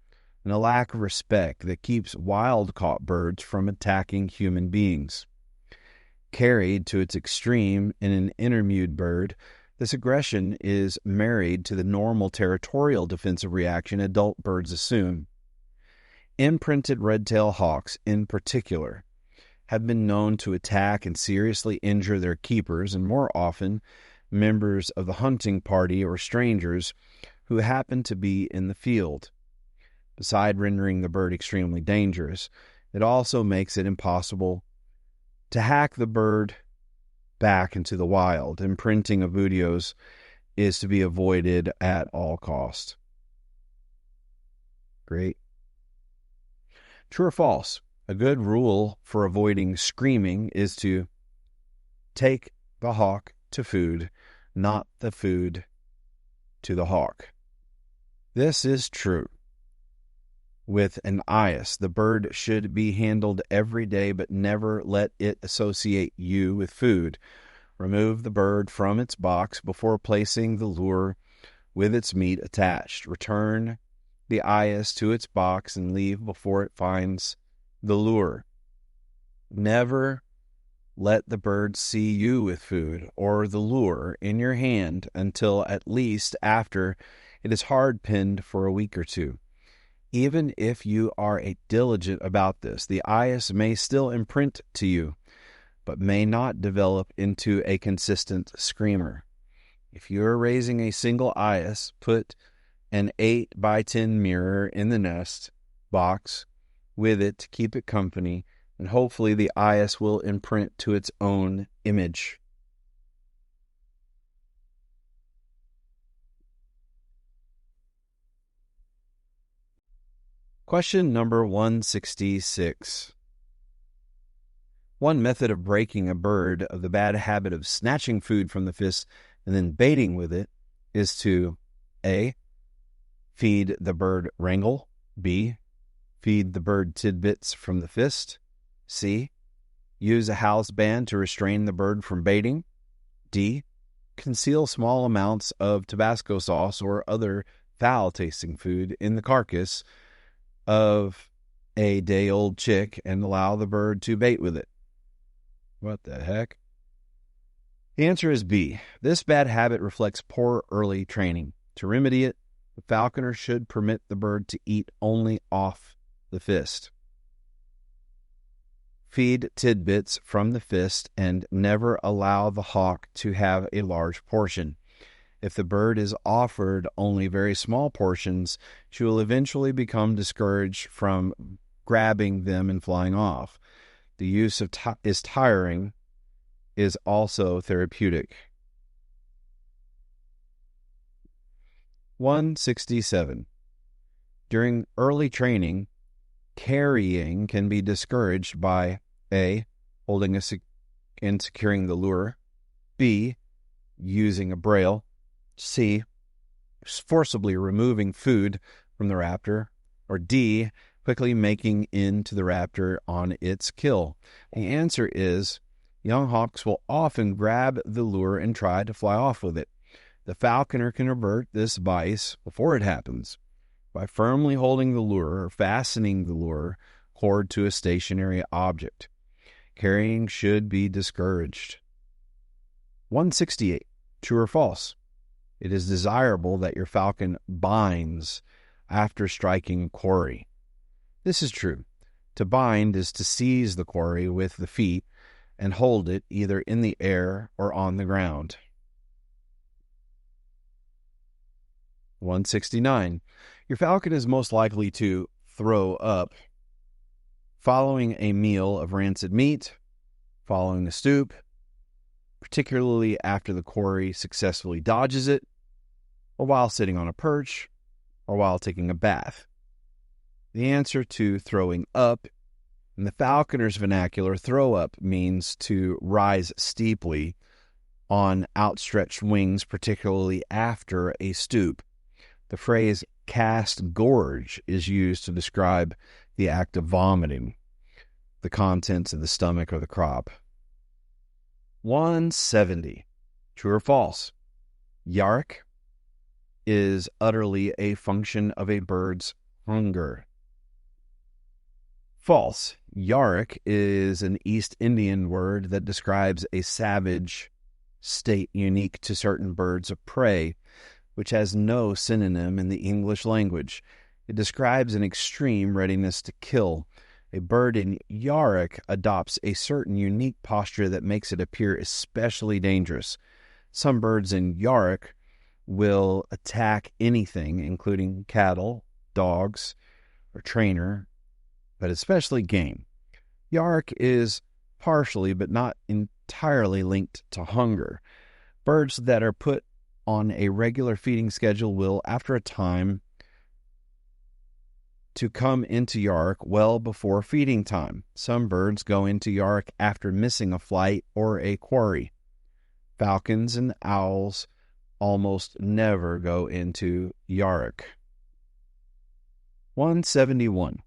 and a lack of respect that keeps wild-caught birds from attacking human beings. Carried to its extreme in an intermewed bird, this aggression is married to the normal territorial defensive reaction adult birds assume. Imprinted red-tailed hawks, in particular, have been known to attack and seriously injure their keepers, and more often, members of the hunting party or strangers who happen to be in the field. Beside rendering the bird extremely dangerous, it also makes it impossible to hack the bird back into the wild. Imprinting of videos is to be avoided at all costs. Great. True or false? A good rule for avoiding screaming is to take the hawk to food, not the food to the hawk. This is true. With an eyas, the bird should be handled every day, but never let it associate you with food. Remove the bird from its box before placing the lure with its meat attached. Return the eyas to its box and leave before it finds the lure. Never let the bird see you with food or the lure in your hand until at least after it is hard pinned for a week or two. Even if you are diligent about this, the eyas may still imprint to you, but may not develop into a consistent screamer. If you are raising a single eyas, put an 8x10 mirror in the nest box with it to keep it company, and hopefully the eyas will imprint to its own image. Question number 166. One method of breaking a bird of the bad habit of snatching food from the fist and then baiting with it is to A. Feed the bird wrangle. B. Feed the bird tidbits from the fist. C. Use a house band to restrain the bird from baiting. D. Conceal small amounts of Tabasco sauce or other foul-tasting food in the carcass of a day-old chick and allow the bird to bait with it. What the heck? The answer is B. This bad habit reflects poor early training. To remedy it, the falconer should permit the bird to eat only off the fist. Feed tidbits from the fist and never allow the hawk to have a large portion. If the bird is offered only very small portions, she will eventually become discouraged from grabbing them and flying off. The use of is tiring, is also therapeutic. 167. During early training, carrying can be discouraged by A. Holding and securing the lure. B. Using a braille. C. Forcibly removing food from the raptor. Or D. Quickly making into the raptor on its kill. The answer is young hawks will often grab the lure and try to fly off with it. The falconer can avert this vice before it happens by firmly holding the lure or fastening the lure cord to a stationary object. Carrying should be discouraged. 168. True or false? It is desirable that your falcon binds after striking a quarry. This is true. To bind is to seize the quarry with the feet and hold it either in the air or on the ground. 169. Your falcon is most likely to throw up following a meal of rancid meat, following a stoop, particularly after the quarry successfully dodges it, or while sitting on a perch, or while taking a bath. The answer to throwing up, in the falconer's vernacular, throw up means to rise steeply on outstretched wings, particularly after a stoop. The phrase cast gorge is used to describe the act of vomiting the contents of the stomach or the crop. 170. True or false? Yark is utterly a function of a bird's hunger. False. Yark is an East Indian word that describes a savage state unique to certain birds of prey, which has no synonym in the English language. It describes an extreme readiness to kill. A bird in Yark adopts a certain unique posture that makes it appear especially dangerous. Some birds in Yark will attack anything, including cattle, dogs, or trainer, but especially game. Yark is partially but not entirely linked to hunger. Birds that are put on a regular feeding schedule will, after a time, to come into Yark well before feeding time. Some birds go into Yark after missing a flight or a quarry. Falcons and owls almost never go into Yarick. 171.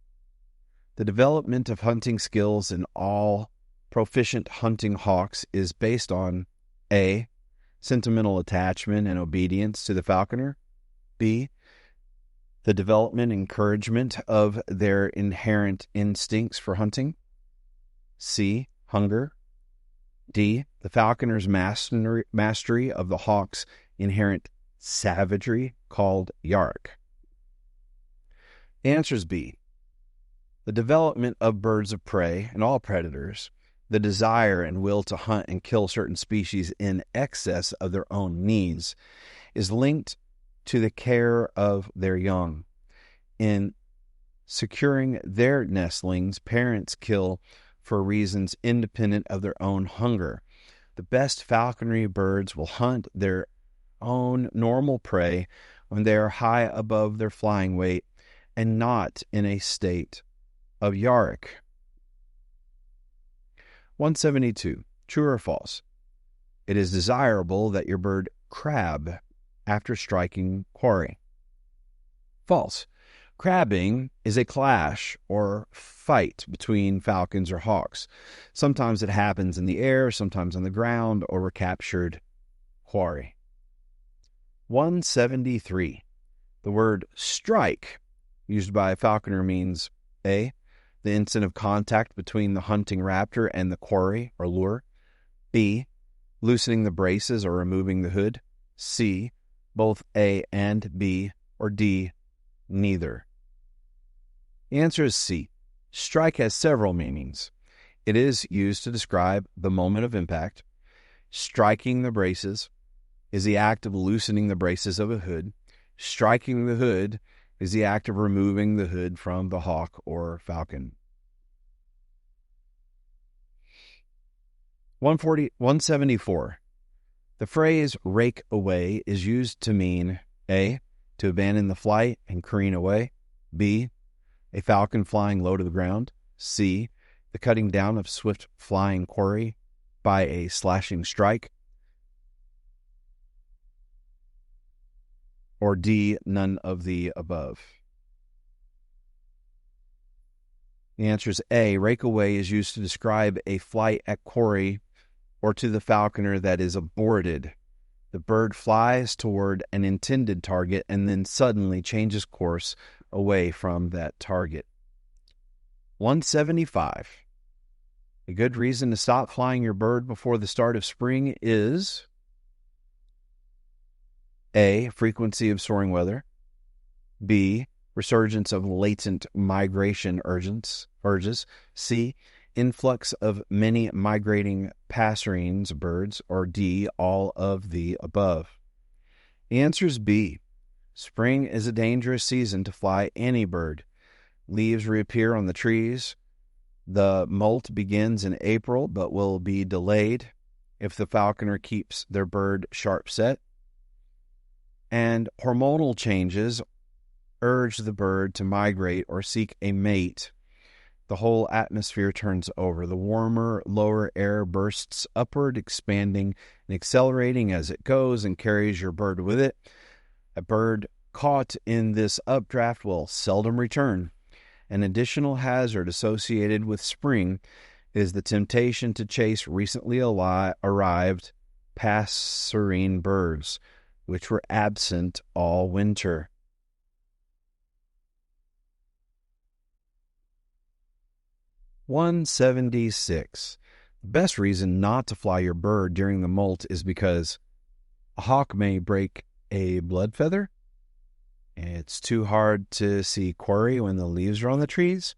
The development of hunting skills in all proficient hunting hawks is based on A. Sentimental attachment and obedience to the falconer. B. The development and encouragement of their inherent instincts for hunting. C. Hunger. D. The falconer's mastery of the hawk's inherent savagery, called Yarick. The answer is B. The development of birds of prey and all predators, the desire and will to hunt and kill certain species in excess of their own needs, is linked to the care of their young. In securing their nestlings, parents kill for reasons independent of their own hunger. The best falconry birds will hunt their own normal prey when they are high above their flying weight and not in a state of Yarick. 172. True or false? It is desirable that your bird crab after striking quarry. False. Crabbing is a clash or fight between falcons or hawks. Sometimes it happens in the air, sometimes on the ground, or a captured quarry. 173. The word strike, used by a falconer, means A. The instant of contact between the hunting raptor and the quarry or lure. B. Loosening the braces or removing the hood. C. Both A and B. Or D. Neither. The answer is C. Strike has several meanings. It is used to describe the moment of impact. Striking the braces is the act of loosening the braces of a hood. Striking the hood is the act of removing the hood from the hawk or falcon. 174. The phrase rake away is used to mean A. To abandon the flight and careen away. B. A falcon flying low to the ground. C. The cutting down of swift flying quarry by a slashing strike. Or D. None of the above. The answer is A. Rake away is used to describe a flight at quarry or to the falconer that is aborted. The bird flies toward an intended target and then suddenly changes course away from that target. 175. A good reason to stop flying your bird before the start of spring is A. Frequency of soaring weather. B. Resurgence of latent migration urges. C. Influx of many migrating passerines birds. Or D. All of the above. The answer is B. Spring is a dangerous season to fly any bird. Leaves reappear on the trees. The molt begins in April, but will be delayed if the falconer keeps their bird sharp set. And hormonal changes urge the bird to migrate or seek a mate. The whole atmosphere turns over. The warmer, lower air bursts upward, expanding and accelerating as it goes and carries your bird with it. A bird caught in this updraft will seldom return. An additional hazard associated with spring is the temptation to chase recently arrived passerine birds, which were absent all winter. $176. The best reason not to fly your bird during the molt is because a hawk may break a blood feather. It's too hard to see quarry when the leaves are on the trees.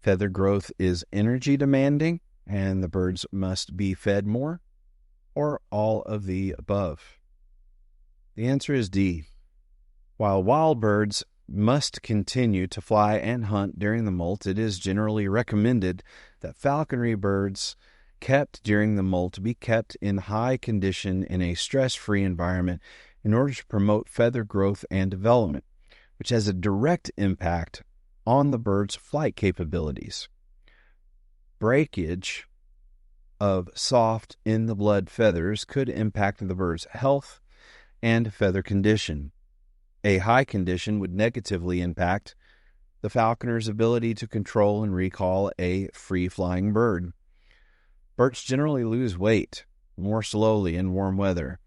Feather growth is energy demanding, and the birds must be fed more, or all of the above. The answer is D. While wild birds must continue to fly and hunt during the molt, it is generally recommended that falconry birds kept during the molt be kept in high condition in a stress-free environment in order to promote feather growth and development, which has a direct impact on the bird's flight capabilities. Breakage of soft, in-the-blood feathers could impact the bird's health and feather condition. A high condition would negatively impact the falconer's ability to control and recall a free-flying bird. Birds generally lose weight more slowly in warm weather,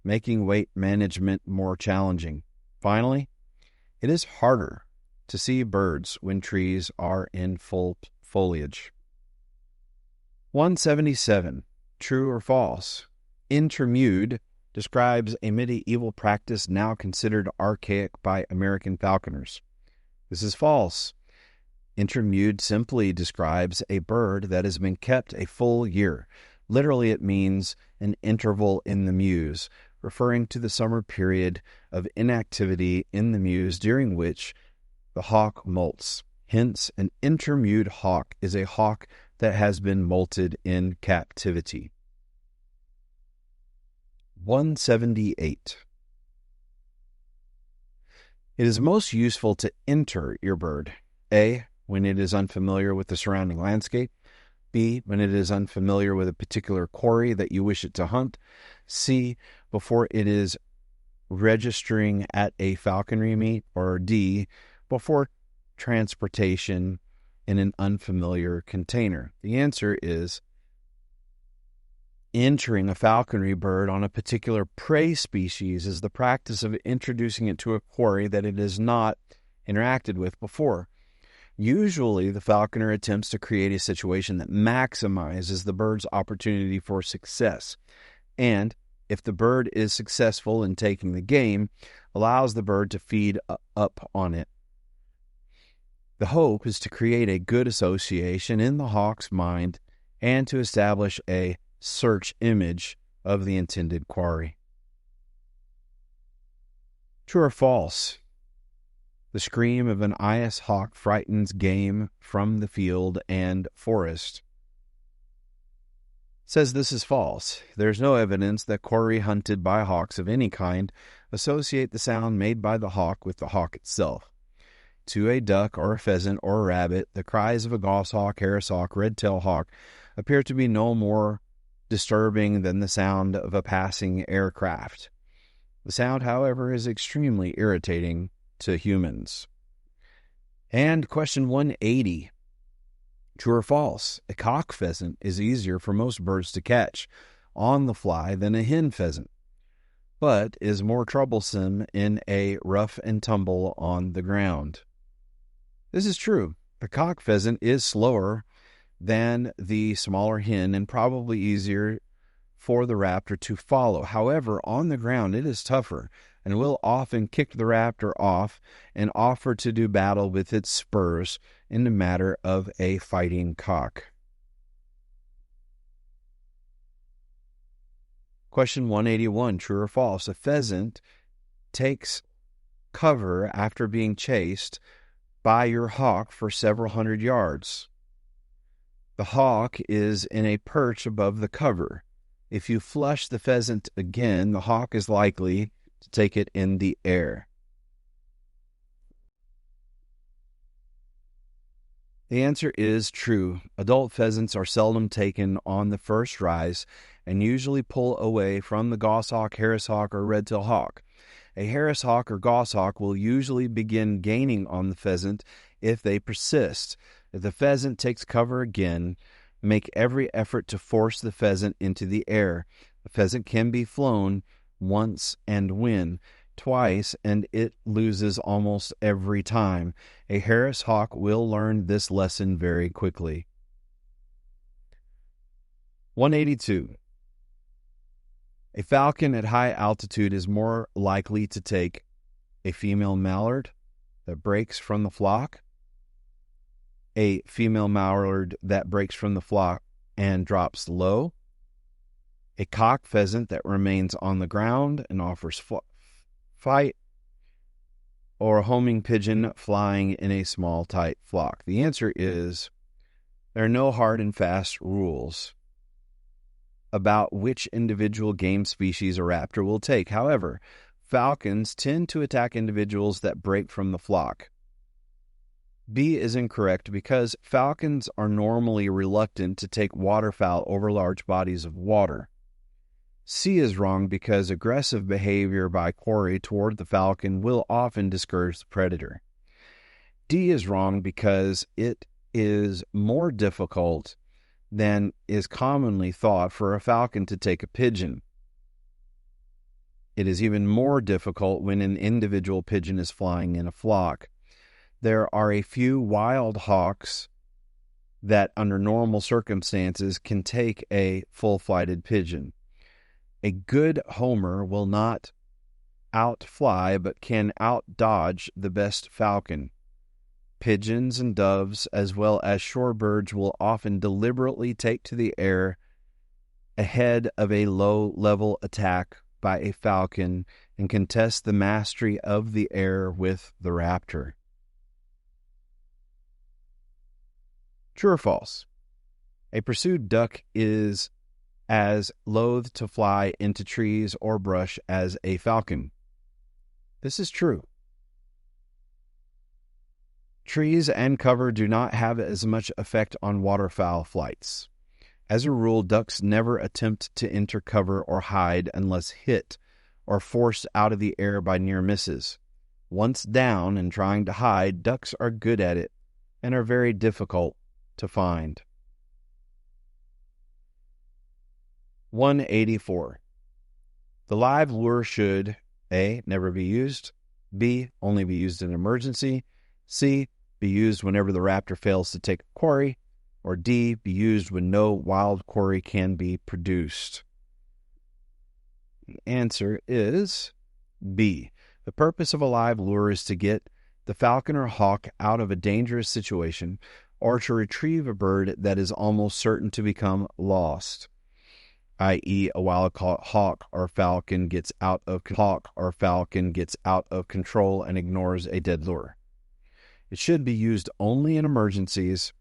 making weight management more challenging. Finally, it is harder to see birds when trees are in full foliage. 177. True or false? Intermude describes a medieval practice now considered archaic by American falconers. This is false. Intermude simply describes a bird that has been kept a full year. Literally, it means an interval in the mews, referring to the summer period of inactivity in the mews during which the hawk molts. Hence, an intermude hawk is a hawk that has been molted in captivity. 178. It is most useful to enter your bird. A, when it is unfamiliar with the surrounding landscape. B, when it is unfamiliar with a particular quarry that you wish it to hunt. C, before it is registering at a falconry meet. Or D, before transportation in an unfamiliar container. The answer is entering a falconry bird on a particular prey species is the practice of introducing it to a quarry that it has not interacted with before. Usually, the falconer attempts to create a situation that maximizes the bird's opportunity for success, and if the bird is successful in taking the game, allows the bird to feed up on it. The hope is to create a good association in the hawk's mind and to establish a search image of the intended quarry. True or false? The scream of an eyas hawk frightens game from the field and forest. Says this is false. There's no evidence that quarry hunted by hawks of any kind associate the sound made by the hawk with the hawk itself. To a duck or a pheasant or a rabbit, the cries of a goshawk, harris hawk, red-tailed hawk appear to be no more disturbing than the sound of a passing aircraft. The sound, however, is extremely irritating to humans. And question 180. True or false? A cock pheasant is easier for most birds to catch on the fly than a hen pheasant, but is more troublesome in a rough and tumble on the ground. This is true. The cock pheasant is slower than the smaller hen and probably easier for the raptor to follow. However, on the ground it is tougher and will often kick the raptor off and offer to do battle with its spurs in the matter of a fighting cock. Question 181, true or false? A pheasant takes cover after being chased by your hawk for several hundred yards. The hawk is in a perch above the cover. If you flush the pheasant again, the hawk is likely to take it in the air. The answer is true. Adult pheasants are seldom taken on the first rise and usually pull away from the goshawk, harris hawk, or red-tailed hawk. A harris hawk or goshawk will usually begin gaining on the pheasant if they persist. If the pheasant takes cover again, make every effort to force the pheasant into the air. The pheasant can be flown once and win, twice, and it loses almost every time. A harris hawk will learn this lesson very quickly. 182. A falcon at high altitude is more likely to take a female mallard that breaks from the flock, a female mallard that breaks from the flock and drops low, a cock pheasant that remains on the ground and offers fight, or a homing pigeon flying in a small, tight flock. The answer is there are no hard and fast rules about which individual game species a raptor will take. However, falcons tend to attack individuals that break from the flock. B is incorrect because falcons are normally reluctant to take waterfowl over large bodies of water. C is wrong because aggressive behavior by quarry toward the falcon will often discourage the predator. D is wrong because it is more difficult than is commonly thought for a falcon to take a pigeon. It is even more difficult when an individual pigeon is flying in a flock. There are a few wild hawks that, under normal circumstances, can take a full-flighted pigeon. A good homer will not outfly, but can outdodge the best falcon. Pigeons and doves, as well as shorebirds, will often deliberately take to the air ahead of a low-level attack by a falcon and contest the mastery of the air with the raptor. True or false? A pursued duck is as loath to fly into trees or brush as a falcon. This is true. Trees and cover do not have as much effect on waterfowl flights. As a rule, ducks never attempt to enter cover or hide unless hit or forced out of the air by near misses. Once down and trying to hide, ducks are good at it and are very difficult to find. 184. The live lure should A. Never be used, B. Only be used in emergency, C. Be used whenever the raptor fails to take a quarry, or D. Be used when no wild quarry can be produced. The answer is B. The purpose of a live lure is to get the falcon or hawk out of a dangerous situation or to retrieve a bird that is almost certain to become lost, i.e. a wild-caught hawk or falcon gets out of control and ignores a dead lure. It should be used only in emergencies,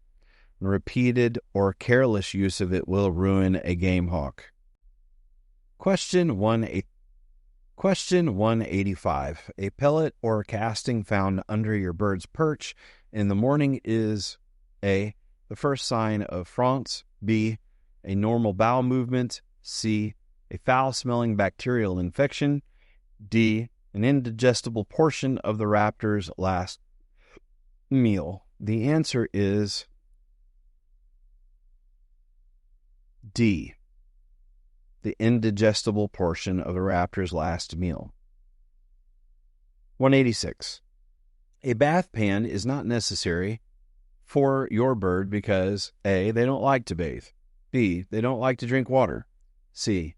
and repeated or careless use of it will ruin a game hawk. Question 185. A pellet or casting found under your bird's perch in the morning is A. The first sign of France, B. A normal bowel movement, C. A foul-smelling bacterial infection, D. An indigestible portion of the raptor's last meal. The answer is D. The indigestible portion of the raptor's last meal. 186. A bath pan is not necessary for your bird because A. They don't like to bathe, B. They don't like to drink water, C.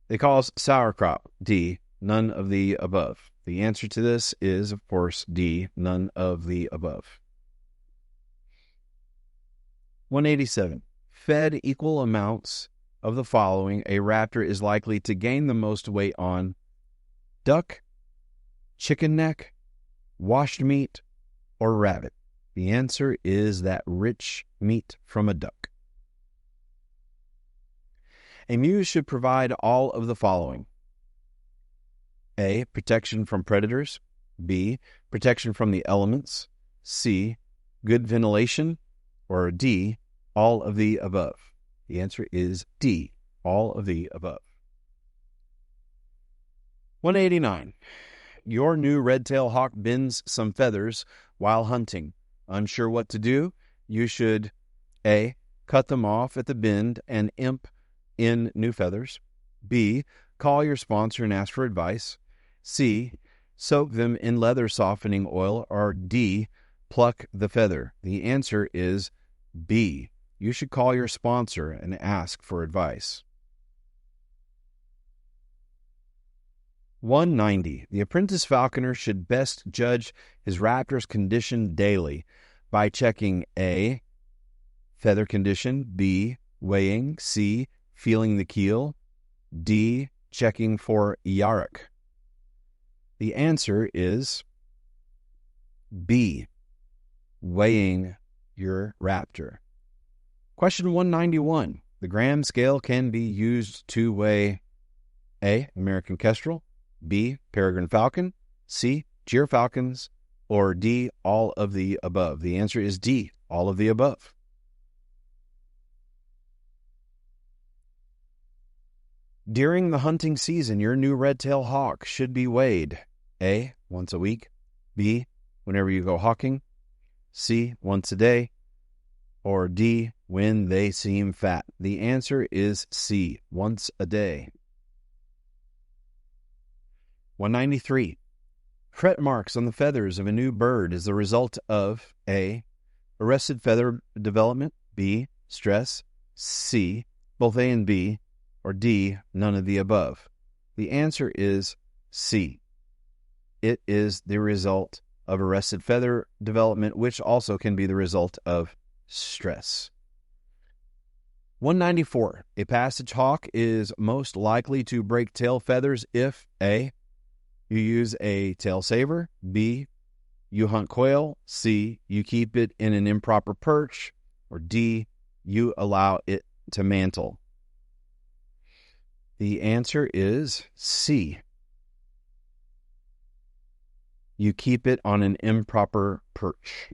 They cause sauerkraut, D. None of the above. The answer to this is, of course, D. None of the above. 187. Fed equal amounts of the following, a raptor is likely to gain the most weight on: duck, chicken neck, washed meat, or rabbit. The answer is that rich meat from a duck. A MUSH should provide all of the following: A. Protection from predators, B. Protection from the elements, C. Good ventilation, or D. All of the above. The answer is D. All of the above. 189. Your new red-tailed hawk bends some feathers while hunting. Unsure what to do? You should A. Cut them off at the bend and imp in new feathers. B. Call your sponsor and ask for advice. C. Soak them in leather softening oil. Or D. Pluck the feather. The answer is B. You should call your sponsor and ask for advice. 190. The apprentice falconer should best judge his raptor's condition daily by checking A. Feather condition, B. Weighing, C. Feeling the keel, D. Checking for yarok. The answer is B. Weighing your raptor. Question 191. The gram scale can be used to weigh A. American kestrel, B. Peregrine falcon, C. Gyrfalcons, or D, all of the above? The answer is D, all of the above. During the hunting season, your new red-tailed hawk should be weighed. A, once a week. B, whenever you go hawking. C, once a day. Or D, when they seem fat. The answer is C, once a day. 193. Fret marks on the feathers of a new bird is the result of A, arrested feather development, B, stress, C, both A and B, or D, none of the above. The answer is C. It is the result of arrested feather development, which also can be the result of stress. 194. A passage hawk is most likely to break tail feathers if A, you use a tail saver, B, you hunt quail, C, you keep it in an improper perch, or D, you allow it to mantle. The answer is C. You keep it on an improper perch.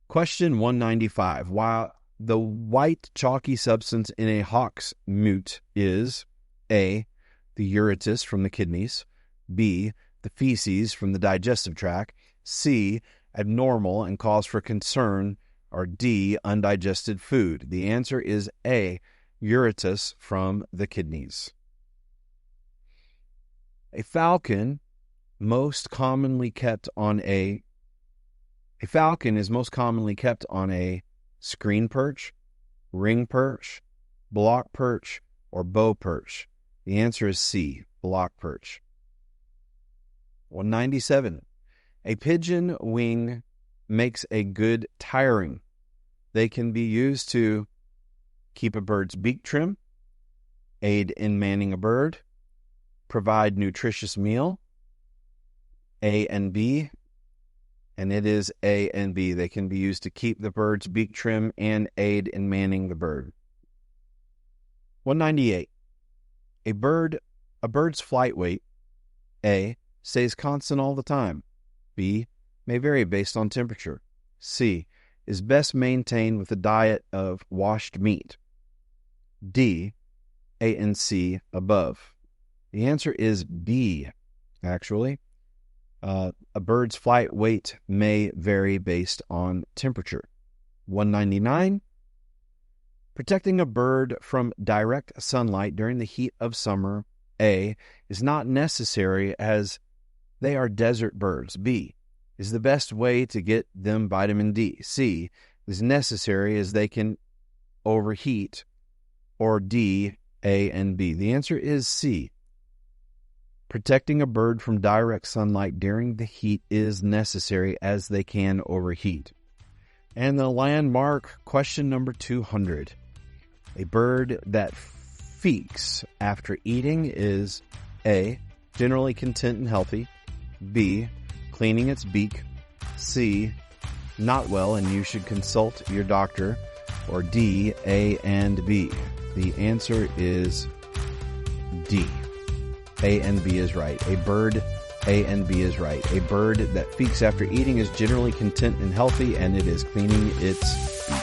Question 195. While the white chalky substance in a hawk's moot is A, the ureter from the kidneys, B, the feces from the digestive tract, C, abnormal and cause for concern, or D, undigested food. The answer is A, ureter from the kidneys. A falcon is most commonly kept on a screen perch, ring perch, block perch, or bow perch. The answer is C, block perch. 197. A pigeon wing makes a good tiring. They can be used to keep a bird's beak trim, aid in manning a bird, provide nutritious meal, A and B, and it is A and B. They can be used to keep the bird's beak trim and aid in manning the bird. 198. A bird's flight weight, A, stays constant all the time. B, may vary based on temperature. C, is best maintained with a diet of washed meat. D, A and C above. The answer is B, actually. A bird's flight weight may vary based on temperature. 199. Protecting a bird from direct sunlight during the heat of summer, A, is not necessary as they are desert birds. B, is the best way to get them vitamin D. C, is necessary as they can overheat. Or D, A and B. The answer is C. Protecting a bird from direct sunlight during the heat is necessary as they can overheat. And the landmark question number 200. A bird that feeks after eating is A, generally content and healthy, B, cleaning its beak, C, not well and you should consult your doctor, or D, A and B. The answer is D. A and B is right. A bird, A and B is right. A bird that feeks after eating is generally content and healthy, and it is cleaning its beak.